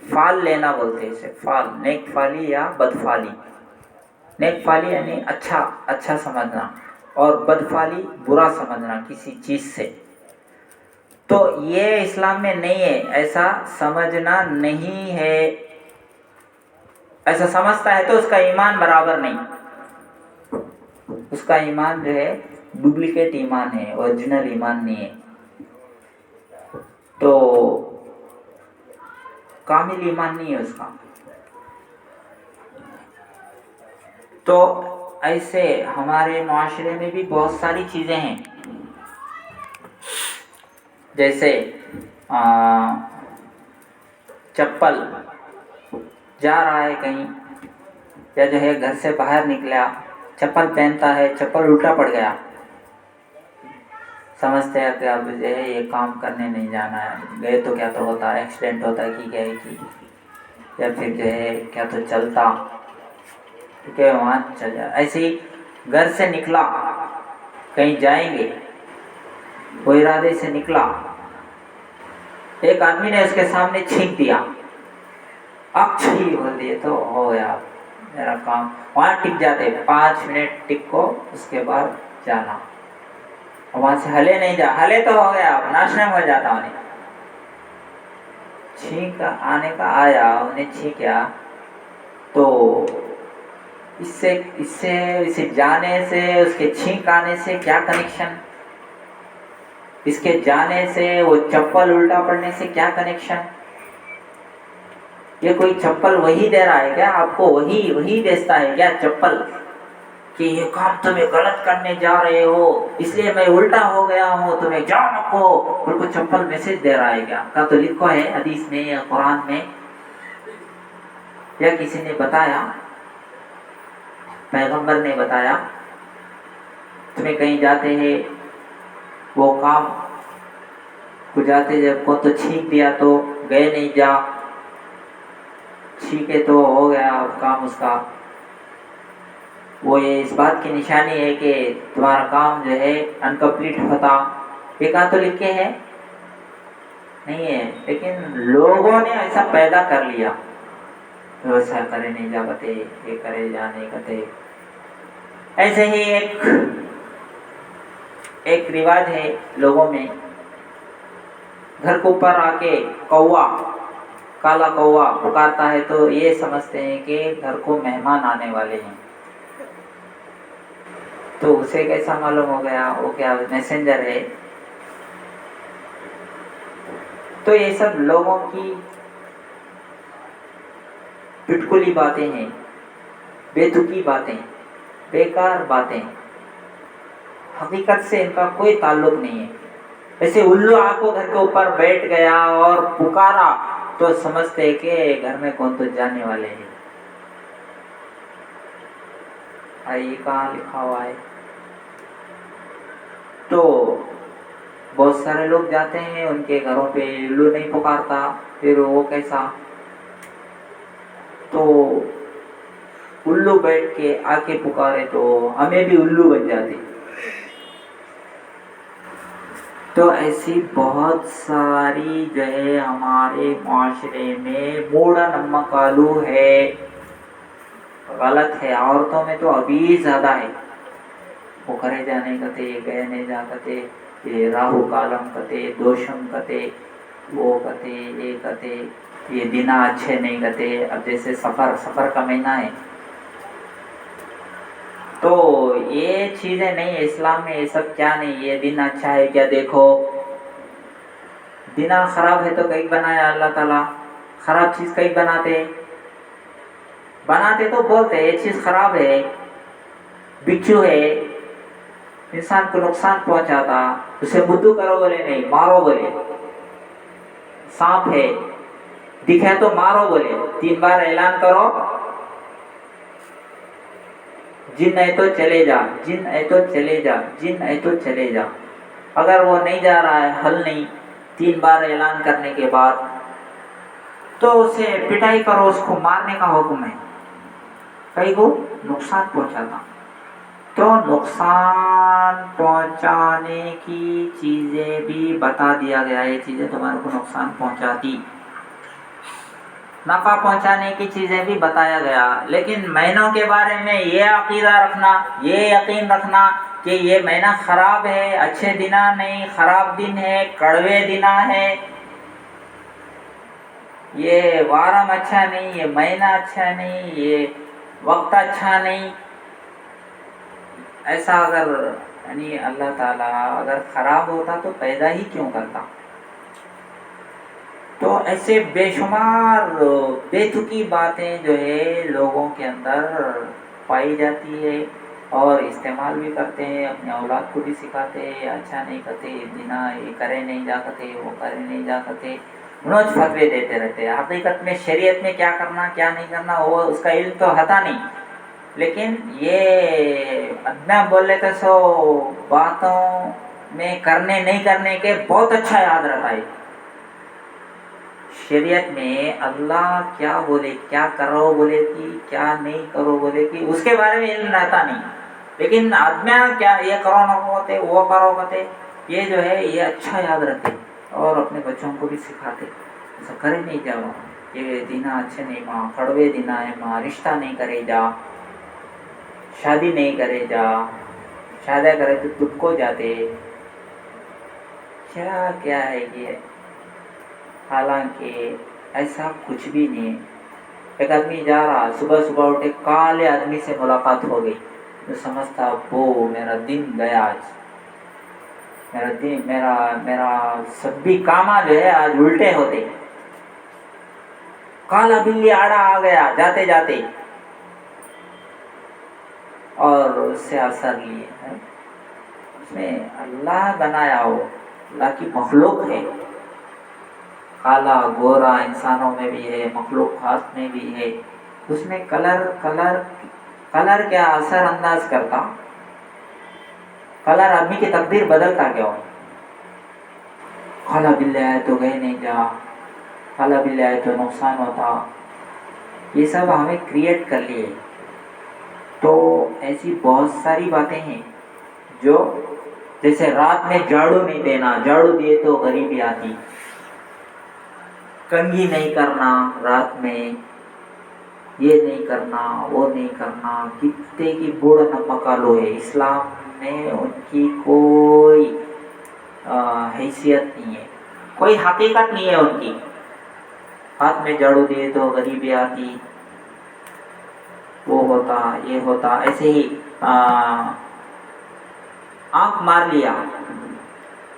فال لینا بولتے ہیں اسے, فال, نیک فالی یا بد فالی. نیک فالی یعنی اچھا سمجھنا, اور بد فالی برا سمجھنا کسی چیز سے. تو یہ اسلام میں نہیں ہے, ایسا سمجھنا نہیں ہے. ایسا سمجھتا ہے تو اس کا ایمان برابر نہیں, اس کا ایمان جو ہے ڈپلیکیٹ ایمان ہے, اوریجنل ایمان نہیں ہے. تو کامل ایمان نہیں ہے اس کا. تو ایسے ہمارے معاشرے میں بھی بہت ساری چیزیں ہیں, جیسے چپل, جا رہا ہے کہیں یا جو ہے گھر سے باہر نکلا, چپل پہنتا ہے, چپل الٹا پڑ گیا, سمجھتے ہیں کہ اب جو ہے یہ کام کرنے نہیں جانا ہے, گئے تو کیا تو ہوتا, ایکسیڈنٹ ہوتا کہ گئے کی, یا پھر جو ہے کیا تو چلتا کہ وہاں چل جائے. ایسے ہی گھر سے نکلا, کہیں جائیں گے, وہ ارادے سے نکلا, ایک آدمی نے اس کے سامنے چھینک دیا, اچھی بول دیے تو ہو گیا میرا کام. وہاں ٹک جاتے 5 منٹ ٹک کو, اس کے بعد جانا, وہاں سے ہلے نہیں جا, ہلے تو ہو گیا, ناشنا ہو جاتا. انہیں چھینک آنے کا آیا, انہیں چھینکیا تو اسے جانے سے, اس کے چھینک آنے سے کیا کنیکشن, اس کے جانے سے وہ چپل الٹا پڑنے سے کیا کنیکشن. یہ کوئی چپل وہی دے رہا ہے کیا آپ کو, وہی دیتا ہے کیا چپل کہ یہ کام تمہیں غلط کرنے جا رہے ہو اس لیے میں الٹا ہو گیا ہوں, تمہیں جاؤ رکھو, ان کو چپل میسج دے رہا ہے کیا؟ کا تو لکھو ہے حدیث میں یا قرآن میں, یا کسی نے بتایا, پیغمبر نے بتایا. تمہیں کہیں جاتے ہیں, وہ کام کو جاتے جب کو تو چھینک دیا تو گئے نہیں, جا چھینکے تو ہو گیا کام اس کا. وہ یہ اس بات کی نشانی ہے کہ تمہارا کام جو ہے انکمپلیٹ ہوتا. یہ کہاں تو لکھے ہے نہیں ہے, لیکن لوگوں نے ایسا پیدا کر لیا, ویسا کرے نہیں جا بتے, یہ کرے جا نہیں کرتے. ایسے ہی ایک رواج ہے لوگوں میں, گھر کے اوپر آ کے کوا, کالا کوا پکارتا ہے تو یہ سمجھتے ہیں کہ گھر کو مہمان آنے والے ہیں. تو اسے کیسا معلوم ہو گیا وہ کیا میسنجر ہے. تو یہ سب لوگوں کی پٹکلی باتیں ہیں, بے باتیں, بیکار باتیں, حقیقت سے ان کا کوئی تعلق نہیں ہے. ایسے الو آ کو گھر کے اوپر بیٹھ گیا اور پکارا تو سمجھتے کہ گھر میں کون تو جانے والے ہیں. یہ کہاں لکھا ہوا ہے؟ تو بہت سارے لوگ جاتے ہیں ان کے گھروں پہ الو نہیں پکارتا، پھر وہ کیسا؟ تو الو بیٹھ کے آ کے پکارے تو ہمیں بھی الو بن جاتے۔ تو ایسی بہت ساری جو ہے ہمارے معاشرے میں موڑا نمکالو ہے، غلط ہے۔ عورتوں میں تو ابھی زیادہ ہے، وہ کرے جانے کتے، گئے نہیں جا کتے، یہ راہو کالم کتے، دوشم کتے، وہ کتے، یہ کتے، یہ دن اچھے نہیں کتے۔ اب جیسے سفر کا مہینہ ہے تو یہ چیزیں نہیں، اسلام میں یہ سب کیا نہیں، یہ دن اچھا ہے کیا؟ دیکھو دن خراب ہے تو کئی بنایا اللہ تعالیٰ، خراب چیز کئی بناتے تو بولتے یہ چیز خراب ہے، بچھو ہے، انسان کو نقصان پہنچاتا، اسے بدو کرو بولے نہیں، مارو بولے، سانپ ہے دکھے تو مارو بولے، 3 بار اعلان کرو، جن ہے تو چلے جا، جن ہے تو چلے جا، جن ہے تو چلے جا۔ اگر وہ نہیں جا رہا ہے، حل نہیں، 3 بار اعلان کرنے کے بعد تو اسے پٹائی کرو، اس کو مارنے کا حکم ہے، کئی کو نقصان پہنچاتا۔ تو نقصان پہنچانے کی چیزیں بھی بتا دیا گیا، یہ چیزیں تمہارے کو نقصان پہنچاتی، نفع پہنچانے کی چیزیں بھی بتایا گیا۔ لیکن مہینوں کے بارے میں یہ عقیدہ رکھنا، یہ یقین رکھنا کہ یہ مہینہ خراب ہے، اچھے دن نہیں، خراب دن ہے، کڑوے دن ہے، یہ وارم اچھا نہیں، یہ مہینہ اچھا نہیں، یہ وقت اچھا نہیں، ایسا اگر یعنی اللہ تعالیٰ اگر خراب ہوتا تو پیدا ہی کیوں کرتا؟ تو ایسے بے شمار بے تکی باتیں جو ہے لوگوں کے اندر پائی جاتی ہے، اور استعمال بھی کرتے ہیں، اپنے اولاد کو بھی سکھاتے ہیں، اچھا نہیں کرتے، بنا یہ کرے نہیں جا سکتے، وہ کرے نہیں جا سکتے، روز فتوے دیتے رہتے ہیں۔ حقیقت میں شریعت میں کیا کرنا کیا نہیں کرنا وہ اس کا علم تو ہتا نہیں، لیکن یہ ادنا بول لیتے سو باتوں میں کرنے نہیں کرنے کے بہت اچھا یاد رہتا ہے۔ شریعت میں اللہ کیا بولے، کیا کرو بولے کہ کیا نہیں کرو بولے کہ اس کے بارے میں علم رہتا نہیں، لیکن آدمیاں کیا یہ کرو نہ ہوتے، وہ کرو کہتے، یہ جو ہے یہ اچھا یاد رکھتے اور اپنے بچوں کو بھی سکھاتے، ایسا کرے نہیں جاؤ، یہ دینا اچھے نہیں ماں، کڑوے دینا ہے ماں، رشتہ نہیں کرے جا، شادی نہیں کرے جا، شادی کرے تو تم کو جاتے، کیا کیا ہے یہ؟ حالانکہ ایسا کچھ بھی نہیں۔ ایک آدمی جا رہا، صبح صبح اٹھے، کالے آدمی سے ملاقات ہو گئی تو سمجھتا وہ میرا دن گیا، آج میرا دن، میرا سب بھی کام جو ہے آج الٹے ہوتے۔ کالا بلی آڑا آ گیا جاتے جاتے اور اس سے اثر لیے ہے، اس میں اللہ بنایا ہو، اللہ کی مخلوق ہے، کالا گورا انسانوں میں بھی ہے، مخلوقات میں بھی ہے، اس میں کلر کیا اثر انداز کرتا؟ کلر آدمی کی تقدیر بدلتا کیا ہو؟ کالا بلی آئے تو گئے نہیں جا، کالا بلی آئے تو نقصان ہوتا، یہ سب ہمیں کریٹ کر لیے۔ تو ایسی بہت ساری باتیں ہیں جو جیسے رات میں جھاڑو نہیں دینا، جھاڑو دیے تو غریبی آتی، کنگھی نہیں کرنا رات میں، یہ نہیں کرنا وہ نہیں کرنا، کتے کی بوڑھ نمکالو ہے، اسلام میں ان کی کوئی حیثیت نہیں ہے، کوئی حقیقت نہیں ہے ان کی۔ ہاتھ میں جھاڑو دیے تو غریبی آتی، وہ ہوتا یہ ہوتا، ایسے ہی آنکھ مار لیا،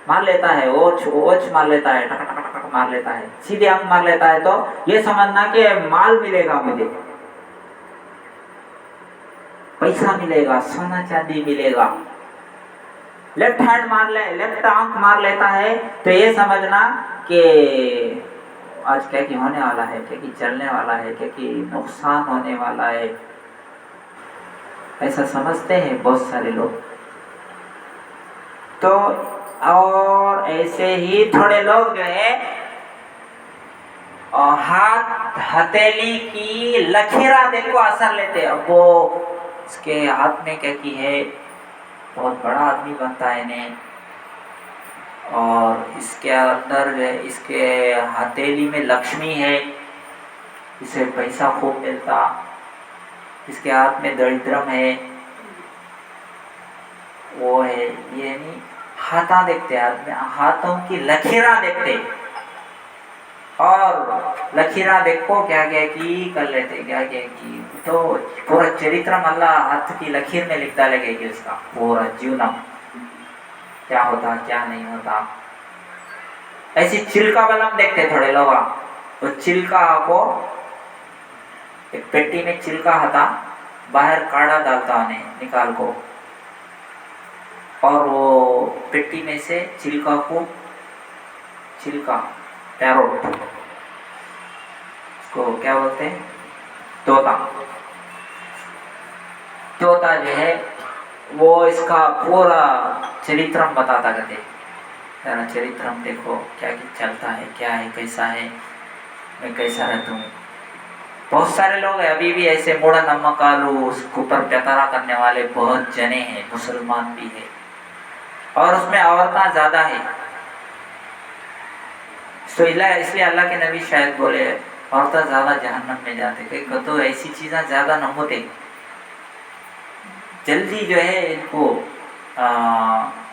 مار لیتا ہے، اوچ مار لیتا ہے، ٹک ٹک ٹک ٹک مار لیتا ہے، سیدھے آنکھ مار لیتا ہے تو یہ سمجھنا کہ مال ملے گا، مجھے پیسہ ملے گا، سونا چاندی ملے گا۔ لیفٹ ہینڈ مار لے، لیفٹ آنکھ مار لیتا ہے تو یہ سمجھنا کہ آج کیا کی ہونے والا ہے، کیا کی چلنے والا ہے، کیا کی نقصان ہونے والا ہے، ایسا سمجھتے ہیں بہت سارے لوگ۔ تو اور ایسے ہی تھوڑے لوگ جو ہے ہاتھ ہتھیلی کی لکیریں دیکھو اثر لیتے. اب وہ اس کے ہاتھ میں کیا کی ہے، بہت بڑا آدمی بنتا ہے انہیں، اور اس کے اندر جو ہے اس کے ہتھیلی میں لکشمی ہے، اسے پیسہ خوب ملتا. اس کے ہاتھ میں دریدرم ہے، وہ ہے یہ نہیں. ہاتھاں دیکھتے آدمی، ہاتھوں کی لکیریں دیکھتے، اور لکیریں دیکھو کیا کیا کی کر لیتے، کیا کیا کی. تو پورا چریترم اللہ ہاتھ کی لکیر میں لکھتا لگے گی، اس کا پورا جیونم کیا ہوتا کیا نہیں ہوتا. ایسی چلکا بلم دیکھتے تھوڑے لوگ، وہ چلکا کو ایک پیٹی میں چلکا ہوتا، باہر کاڑا ڈالتا انہیں نکال کو، اور وہ پیٹی میں سے چلکا کو، چلکا پیروٹ اس کو کیا بولتے ہیں، طوطا. طوطا جو ہے وہ اس کا پورا چریترم بتاتا کرتے. ذرا چریترم دیکھو کیا چلتا ہے، کیا ہے، کیسا ہے، میں کیسا رہتا ہوں. بہت سارے لوگ ہیں ابھی بھی ایسے موڑا نمکالو اس کے اوپر پیتارا کرنے والے بہت جنے ہیں، مسلمان بھی ہے، اور اس میں عورتیں زیادہ ہیں. تو اس لیے اللہ کے نبی شاید بولے عورتیں زیادہ جہنم میں جاتے، کہ تو ایسی چیزیں زیادہ نہ ہوتے، جلدی جو ہے ان کو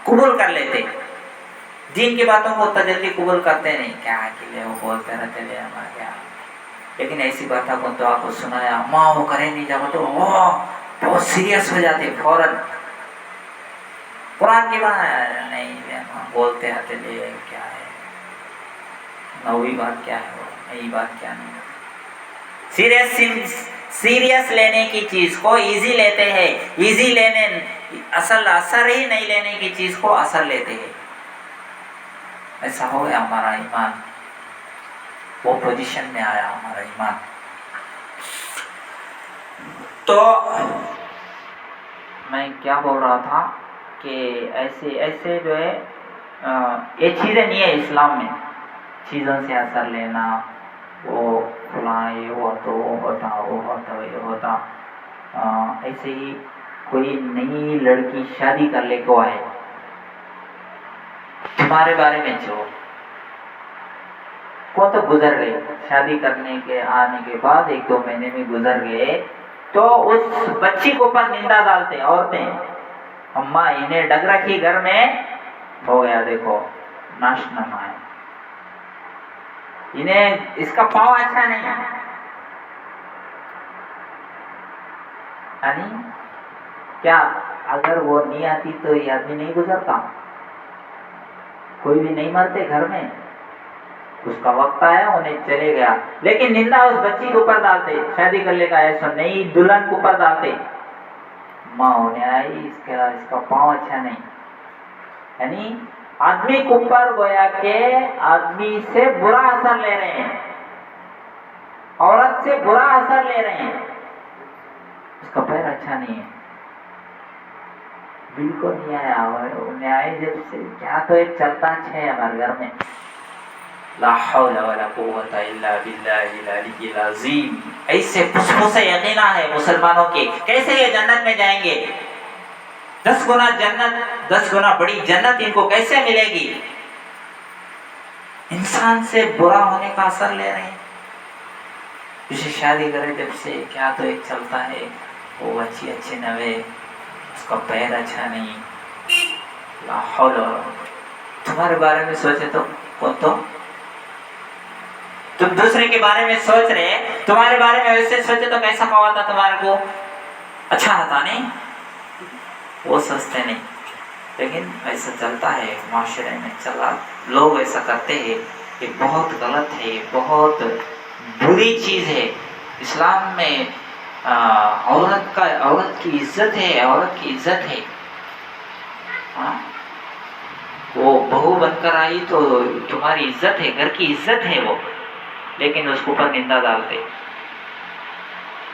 قبول کر لیتے. دین کی باتوں کو اتنا جلدی قبول کرتے نہیں، کیا کہ لے وہ بولتے رہتے لے ہمارا کیا. لیکن ایسی باتوں کو تو آپ کو سنایا ماں وہ کرے نہیں جاؤ تو وہ بہت سیریس ہو جاتے فوراً. قرآن کی بات نہیں بولتے رہتے لے کیا ہے، نوی بات کیا ہے، نئی بات کیا نہیں. سیریس لینے کی چیز کو ایزی لیتے ہیں، ایزی لینے اثر ہی نہیں لینے کی چیز کو اثر لیتے ہیں. ایسا ہو گیا ہمارا ایمان، وہ پوزیشن میں آیا ہمارا ایمان. تو میں کیا بول رہا تھا کہ ایسے جو ہے یہ چیزیں نہیں ہے اسلام میں، چیزوں سے اثر لینا، وہ فلاں یہ ہوا تو وہ ہوتا، وہ ہوتا یہ ہوتا. ایسے ہی کوئی نئی لڑکی شادی کر لے کو آئے تمہارے بارے میں، جو کو تو گزر گئی، شادی کرنے کے آنے کے بعد 1-2 مہینے میں گزر گئے، تو اس بچی کو پر نندا ڈالتے عورتیں. اماں انہیں ڈگ رکھی گھر میں، ہو گیا دیکھو ناش نما ہے، انہیں اس کا پاؤں اچھا نہیں ہے. یعنی کیا اگر وہ نہیں آتی تو یہ آدمی نہیں گزرتا، کوئی بھی نہیں مرتے گھر میں. اس کا وقت آیا انہیں چلے گیا، لیکن نندا اس بچی کے اوپر ڈالتے، شادی کر لے گا ایسا نئی دلہن کے اوپر ڈالتے. ماں ہونے آئی، اس کا پاؤں اچھا نہیں. یعنی آدمی کے اوپر گویا کہ آدمی سے برا اثر لے رہے ہیں، عورت سے برا اثر لے رہے ہیں. اس کا پیر اچھا نہیں ہے، بالکل نہیں آیا. انہیں آئے جب سے کیا تو ایک چلتا ہے ہمارے گھر میں، لا حول ولا قوت الا باللہ العلی العظیم. ایسے پھسپھسے یقینہ ہے مسلمانوں کے، کیسے یہ جنت میں جائیں گے؟ 10 گنا جنت، 10 گنا بڑی جنت ان کو کیسے ملے گی؟ انسان سے برا ہونے کا اثر لے رہے ہیں. اسے شادی کرے جب سے کیا تو ایک چلتا ہے، وہ اچھے نوے، اس کا پیر اچھا نہیں. لا حول ولا قوت. تمہارے بارے میں سوچے تو کون تو تم دوسرے کے بارے میں سوچ رہے، تمہارے بارے میں ویسے سوچے تو کیسا پوا تھا تمہارے کو، اچھا ہوتا نہیں. وہ سوچتے نہیں، لیکن ایسا چلتا ہے معاشرے میں، چلا لوگ ایسا کرتے ہیں. یہ بہت غلط ہے، یہ بہت بری چیز ہے. اسلام میں عورت کی عزت ہے، عورت کی عزت ہے. وہ بہو بن کر آئی تو تمہاری عزت ہے، گھر کی عزت ہے وہ، لیکن اس کو اوپر نندا ڈالتے.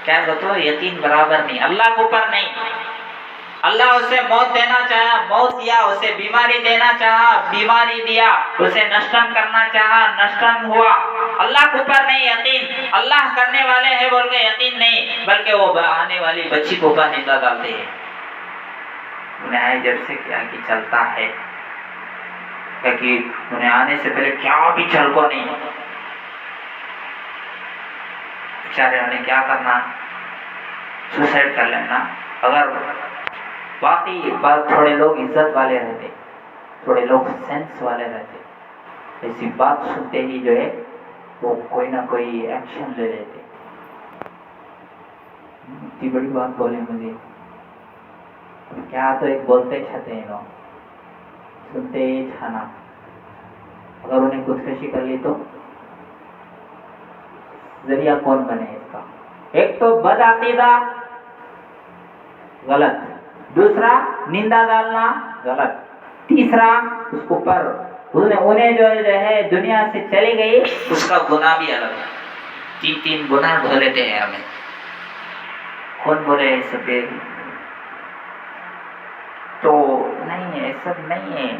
کیا بتو یتیم برابر نہیں، اللہ کے اوپر نہیں، اللہ اسے موت دینا چاہا، موت دیا، اسے بیماری دینا چاہا، بیماری دیا، اسے نشٹن کرنا چاہا، نشٹن ہوا۔ اللہ کے اوپر نہیں یقین، اللہ کرنے والے ہیں بول کے یقین نہیں، بلکہ وہ آنے والی بچی کے اوپر نندا ڈالتے ہیں۔ انہیں جب سے کیا کہ چلتا ہے کہ انہیں آنے سے پہلے کیا بھی چل کو نہیں، بیچارے انہیں کیا کرنا، سوسائڈ کر لینا۔ اگر باقی بات تھوڑے لوگ عزت والے رہتے، تھوڑے لوگ سینس والے رہتے، ایسی بات سنتے ہی جو ہے وہ کوئی نہ کوئی ایکشن لے لیتے۔ اتنی بڑی بات بولے مجھے کیا، تو ایک بولتے چھتے ہیں لوگ، سنتے ہی چھانا۔ اگر انہیں خودکشی کر لی تو ذریعہ کون بنے اس کا؟ ایک تو بد عقیدہ غلط، دوسرا نندا ڈالنا غلط، تیسرا اس کو پر انہیں جو ہے دنیا سے چلی گئی اس کا گناہ بھی الگ ہے۔ تین گناہ دھو لیتے ہیں ہمیں۔ کون بولے یہ سب؟ تو نہیں ہے، سب نہیں ہے۔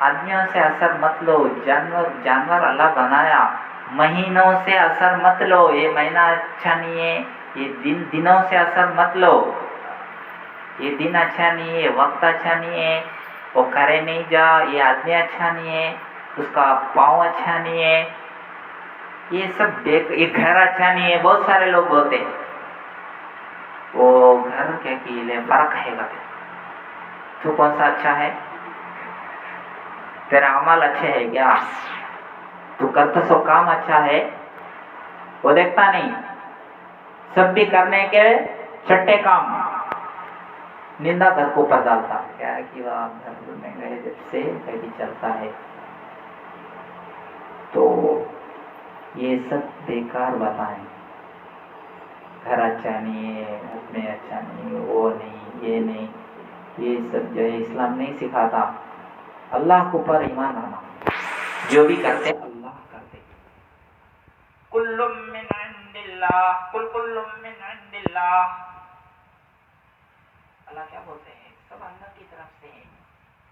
آدمیوں سے اثر مت لو، جانور اللہ بنایا، مہینوں سے اثر مت لو، یہ مہینہ اچھا نہیں ہے، یہ دنوں سے اثر مت لو، یہ دن اچھا نہیں ہے، وقت اچھا نہیں ہے، وہ کرے نہیں جا، یہ آدمی اچھا نہیں ہے، اس کا پاؤں اچھا نہیں ہے، یہ سب دیکھ، یہ گھر اچھا نہیں ہے۔ بہت سارے لوگ بولتے ہیں وہ گھر کے لیے فرق ہے گا، تو کون سا اچھا ہے؟ تیرا عمل اچھے ہے کیا؟ تو کرتا سو کام اچھا ہے، وہ دیکھتا نہیں، سب بھی کرنے کے چھٹے کام، نندا گھر کو اوپر ڈالتا، کیا کہ وہ گھر میں گئے جب سے کبھی چلتا ہے۔ تو یہ سب بیکار باتیں، گھر اچھا نہیں ہے، اپنے اچھا نہیں، وہ نہیں، یہ نہیں، یہ سب جو ہے اسلام نہیں سکھاتا۔ اللہ کے اوپر ایمان رہنا، جو بھی کرتے اللہ کرتے۔ کل من عند اللہ، کل من عند اللہ، اللہ کیا بولتے ہیں؟ سب اللہ کی طرف سے ہے،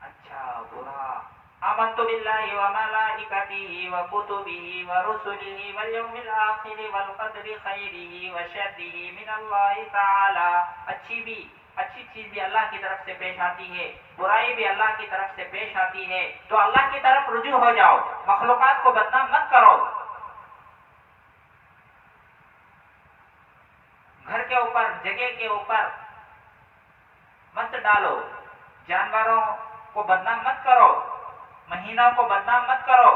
اچھا برا۔ آمنت باللہ وملائکتہ وکتبہ ورسلہ والیوم الآخر والقدر خیرہ وشرہ من اللہ تعالی۔ اچھی چیز بھی اللہ کی طرف سے پیش آتی ہے، برائی بھی اللہ کی طرف سے پیش آتی ہے، تو اللہ کی طرف رجوع ہو جاؤ، مخلوقات کو بدنام مت کرو۔ گھر کے اوپر، جگہ کے اوپر مت ڈالو، جانوروں کو بدنام مت کرو، مہینوں کو بدنام مت کرو۔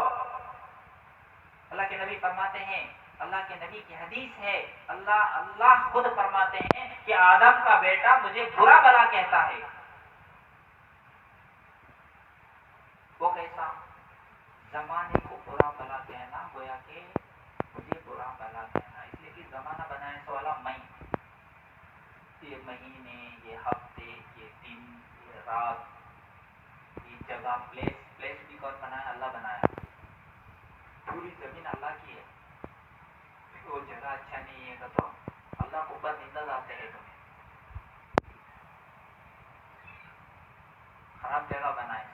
اللہ کے نبی فرماتے ہیں، اللہ کے نبی کی حدیث ہے، اللہ خود فرماتے ہیں کہ آدم کا بیٹا مجھے برا بلا کہتا ہے۔ وہ کیسا؟ زمانے کو برا بلا کہنا، گویا کہ مجھے برا بلا کہنا، اس لیے کہ زمانہ بنانے سے والا میں، یہ مہینے، یہ ہفتے، یہ دن، یہ رات، یہ جگہ، پلیس بھی کون بنایا؟ اللہ بنایا۔ پوری زمین اللہ کی ہے، وہ جگہ اچھا نہیں ہے تو اللہ کو اوپر نندا ڈالتے ہیں، تمہیں خراب جگہ بنائے،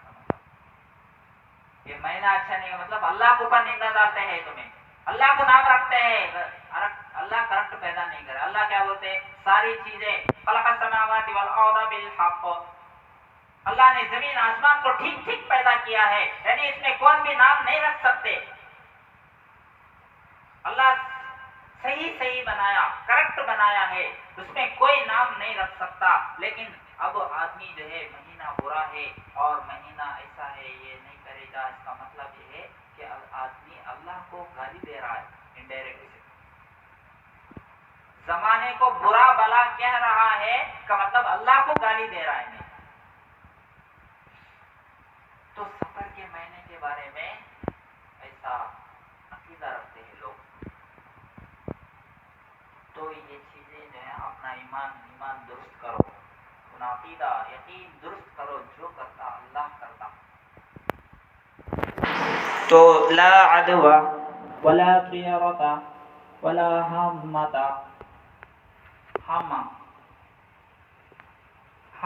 یہ مہینہ اچھا نہیں ہے مطلب اللہ کو اوپر نندا ڈالتے ہیں، تمہیں اللہ کو نام رکھتے ہیں، اللہ کرکٹ پیدا نہیں کرے۔ اللہ کیا بولتے ہیں؟ ساری چیزیں خلق السماوات والارض بالحق، اللہ نے زمین آسمان کو ٹھیک ٹھیک پیدا کیا ہے، یعنی اس میں کون بھی نام نہیں رکھ سکتے۔ اللہ صحیح بنایا، کریکٹ بنایا ہے، اس میں کوئی نام نہیں رکھ سکتا۔ لیکن اب آدمی جو ہے مہینہ برا ہے اور مہینہ ایسا ہے، یہ نہیں کرے گا، اس کا مطلب یہ ہے کہ آدمی اللہ کو گالی دے رہا ہے انڈائریکٹ سے۔ زمانے کو برا بلا کہہ رہا ہے کا مطلب اللہ کو گالی دے رہا ہے۔ تو سفر کے مہینے کے بارے میں ایسا عقیدہ رکھتے ہیں لوگ، تو یہ چیزیں جو ہے اپنا ایمان درست کرو، اپنا عقیدہ یقین درست کرو، جو کرتا اللہ کرتا۔ تو لا عدوى ولا طيرة ولا ہامہ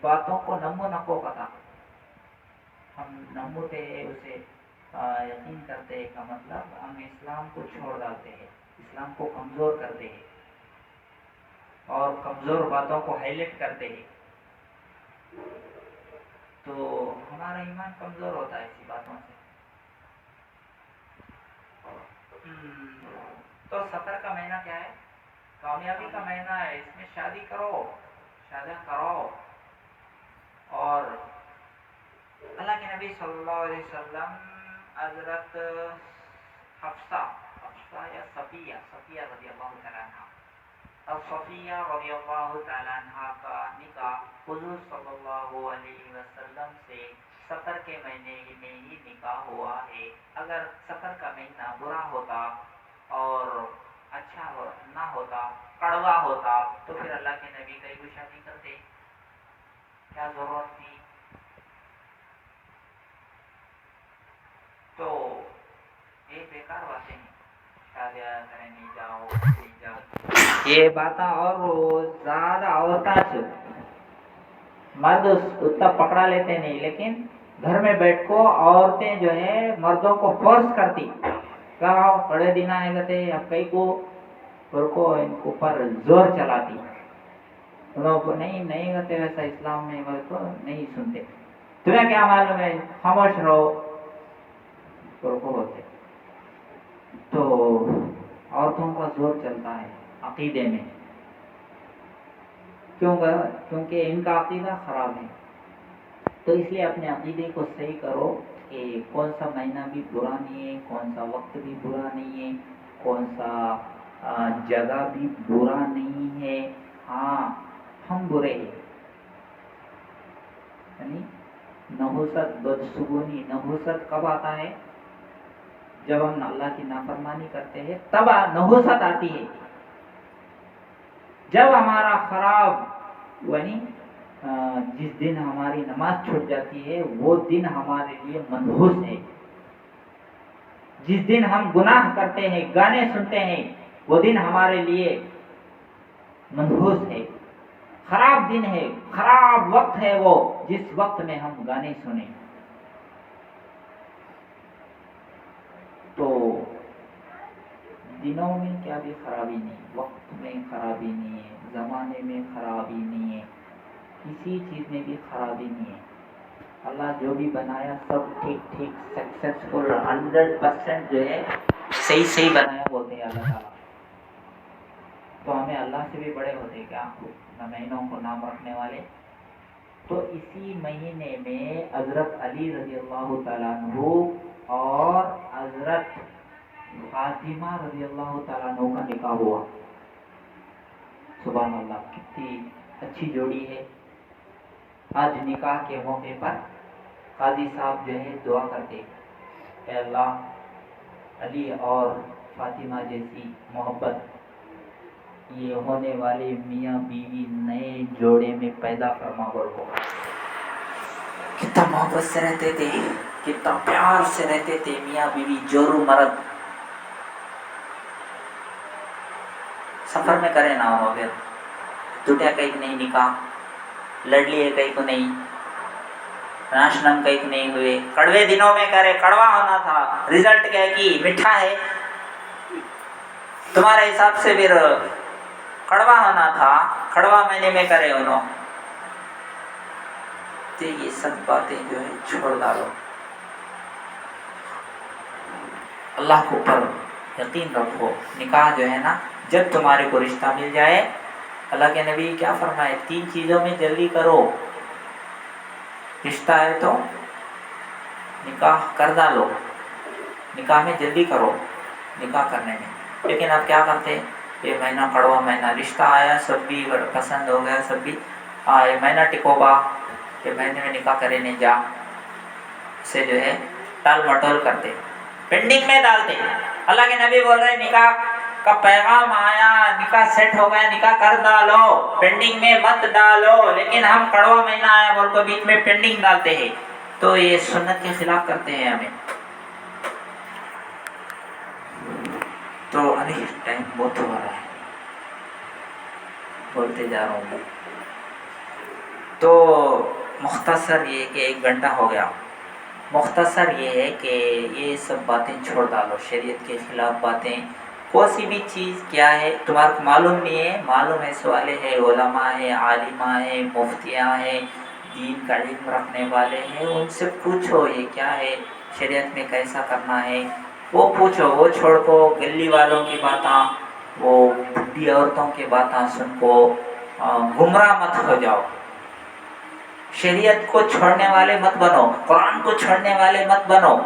باتوں کو نمو نکو کتا ہم نموتے اسے یقین کرتے ہیں کا مطلب ہم اسلام کو چھوڑ ڈالتے ہیں، اسلام کو کمزور کرتے ہیں اور کمزور باتوں کو ہائی لائٹ کرتے ہیں، تو ہمارا ایمان کمزور ہوتا ہے ایسی باتوں سے۔ تو سفر کا مہینہ کیا ہے؟ کامیابی کا مہینہ ہے، اس میں شادی کرو، شادیاں کرو، اور اللہ کے نبی صلی اللہ علیہ وسلم حضرت حفصہ یا صفیہ رضی اللہ تعالیٰ عنہ، اب صفیہ رضی اللہ تعالیٰ عنہ کا نکاح حضور صلی اللہ علیہ وسلم سے سفر کے مہینے میں ہی نکاح ہوا ہے۔ اگر سفر کا مہینہ برا ہوتا اور اچھا نہ ہوتا، کڑوا ہوتا، تو پھر اللہ کے نبی کئی کو شادی کرتے، کیا ضرورت تھی؟ تو یہ بیکار باتیں ہیں، شادیاں کریں نہیں جاؤ، یہ باتیں اور زیادہ ہوتا ہے۔ مرد اتنا پکڑا لیتے نہیں، لیکن گھر میں بیٹھ کو عورتیں جو ہے مردوں کو فورس کرتی، کہا بڑے دن آئے گتے اب کئی کو ان کو پر زور چلاتی، لوگ نہیں کرتے ویسا اسلام میں، تو نہیں سنتے، تمہیں کیا معلوم ہے، خاموش رہو، ہوتے تو عورتوں کا زور چلتا ہے عقیدے میں، کیونکہ ان کا عقیدہ خراب ہے۔ تو اس لیے اپنے عقیدے کو صحیح کرو کہ کون سا مہینہ بھی برا نہیں ہے، کون سا وقت بھی برا نہیں ہے، کون سا جگہ بھی برا نہیں ہے، ہاں ہم برے ہیں، یعنی نحوست بدسگونی، نحوست کب آتا ہے؟ جب ہم اللہ کی نافرمانی کرتے ہیں تب نحوست آتی ہے، جب ہمارا خراب یعنی جس دن ہماری نماز چھوٹ جاتی ہے وہ دن ہمارے لیے منحوس ہے، جس دن ہم گناہ کرتے ہیں، گانے سنتے ہیں، وہ دن ہمارے لیے منحوس ہے، خراب دن ہے، خراب وقت ہے وہ جس وقت میں ہم گانے سنیں۔ تو دنوں میں کیا بھی خرابی نہیں، وقت میں خرابی نہیں ہے، زمانے میں خرابی نہیں ہے، کسی چیز میں بھی خرابی نہیں ہے، اللہ جو بھی بنایا سب ٹھیک سکسیسفل 100% جو ہے صحیح بنایا بولتے ہیں اللہ تعالیٰ۔ تو ہمیں اللہ سے بھی بڑے ہوتے کیا، نہ مہینوں کو نام رکھنے والے۔ تو اسی مہینے میں حضرت علی رضی اللہ تعالیٰ عنہ اور حضرت فاطمہ رضی اللہ تعالیٰ عنہ کا نکاح ہوا۔ سبحان اللہ، کتنی اچھی جوڑی ہے۔ آج نکاح کے موقع پر قاضی صاحب جو ہے دعا کرتے، اے اللہ علی اور فاطمہ جیسی محبت یہ ہونے والے میاں بیوی نئے جوڑے میں پیدا فرما کو۔ کتنا محبت سے رہتے تھے، کتنا پیار سے رہتے تھے میاں بیوی، جورو مرد۔ سفر میں کرے نہ ہو، پھر ٹوٹیا کہیں نہیں نکاح، لڑ لیے کہیں کو نہیں، ناشنم کہیں کو نہیں ہوئے، کڑوے دنوں میں کرے، کڑوا ہونا تھا، رزلٹ کیا کہ میٹھا ہے، تمہارے حساب سے پھر کڑوا ہونا تھا، کڑوا مہینے میں کرے انہوں۔ تو یہ سب باتیں جو ہے چھوڑ ڈالو، اللہ کو پر یقین رکھو۔ نکاح جو ہے نا، جب تمہارے کو رشتہ مل جائے، اللہ کے نبی کیا فرمائے، 3 چیزوں میں جلدی کرو، رشتہ ہے تو نکاح کر ڈالو، نکاح میں جلدی کرو، نکاح کرنے میں۔ لیکن اب کیا کرتے، یہ مہینہ کڑوا مہینہ، رشتہ آیا سب بھی پسند ہو گیا، سب بھی یہ مہینہ ٹکو با، یہ مہینے میں نکاح کرے نہیں جا، سے جو ہے ٹال مٹول کرتے، پینڈنگ میں ڈالتے۔ اللہ کے نبی بول رہے نکاح کا پیغام آیا، نکاح سیٹ ہو گیا، نکاح کر ڈالو، پینڈنگ میں مت ڈالو، لیکن ہم کڑوا مہینہ آیا بول کو بیچ میں پینڈنگ ڈالتے ہیں، تو یہ سنت کے خلاف کرتے ہیں ہمیں۔ تو ابھی ٹائم بہت ہو رہا ہے، بولتے جا رہا ہوں۔ تو مختصر یہ کہ 1 گھنٹہ ہو گیا. مختصر یہ ہے کہ یہ سب باتیں چھوڑ ڈالو، شریعت کے خلاف باتیں. کوئی سی بھی چیز کیا ہے تمہارے کو معلوم نہیں ہے، معلوم ہے سوالے ہے، علماء ہے، عالمہ ہے، مفتیاں ہیں، دین کا علم رکھنے والے ہیں، ان سے پوچھو یہ کیا ہے، شریعت میں کیسا کرنا ہے، وہ پوچھو. وہ چھوڑ کو گلی والوں کی باتاں، وہ بڈھی عورتوں کی باتاں سن کو گمراہ مت ہو جاؤ. شریعت کو چھوڑنے والے مت بنو، قرآن کو چھوڑنے والے مت بنو.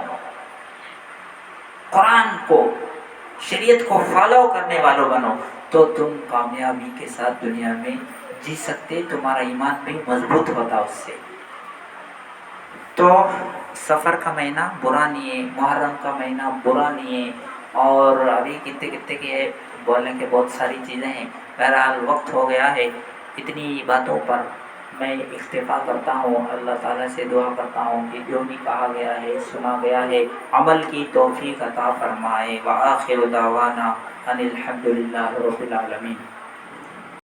قرآن کو، شریعت کو فالو کرنے والوں بنو، تو تم کامیابی کے ساتھ دنیا میں جی سکتے، تمہارا ایمان بھی مضبوط ہوتا اس سے. تو سفر کا مہینہ برا نہیں ہے، محرم کا مہینہ برا نہیں ہے، اور ابھی کتنے کے بولنے کے بہت ساری چیزیں ہیں. بہرحال وقت ہو گیا ہے، اتنی باتوں پر میں اکتفا کرتا ہوں. اللہ تعالیٰ سے دعا کرتا ہوں کہ جو بھی کہا گیا ہے، سنا گیا ہے، عمل کی توفیق عطا فرمائے. وآخر دعوانا ان الحمد للہ رب العالمین.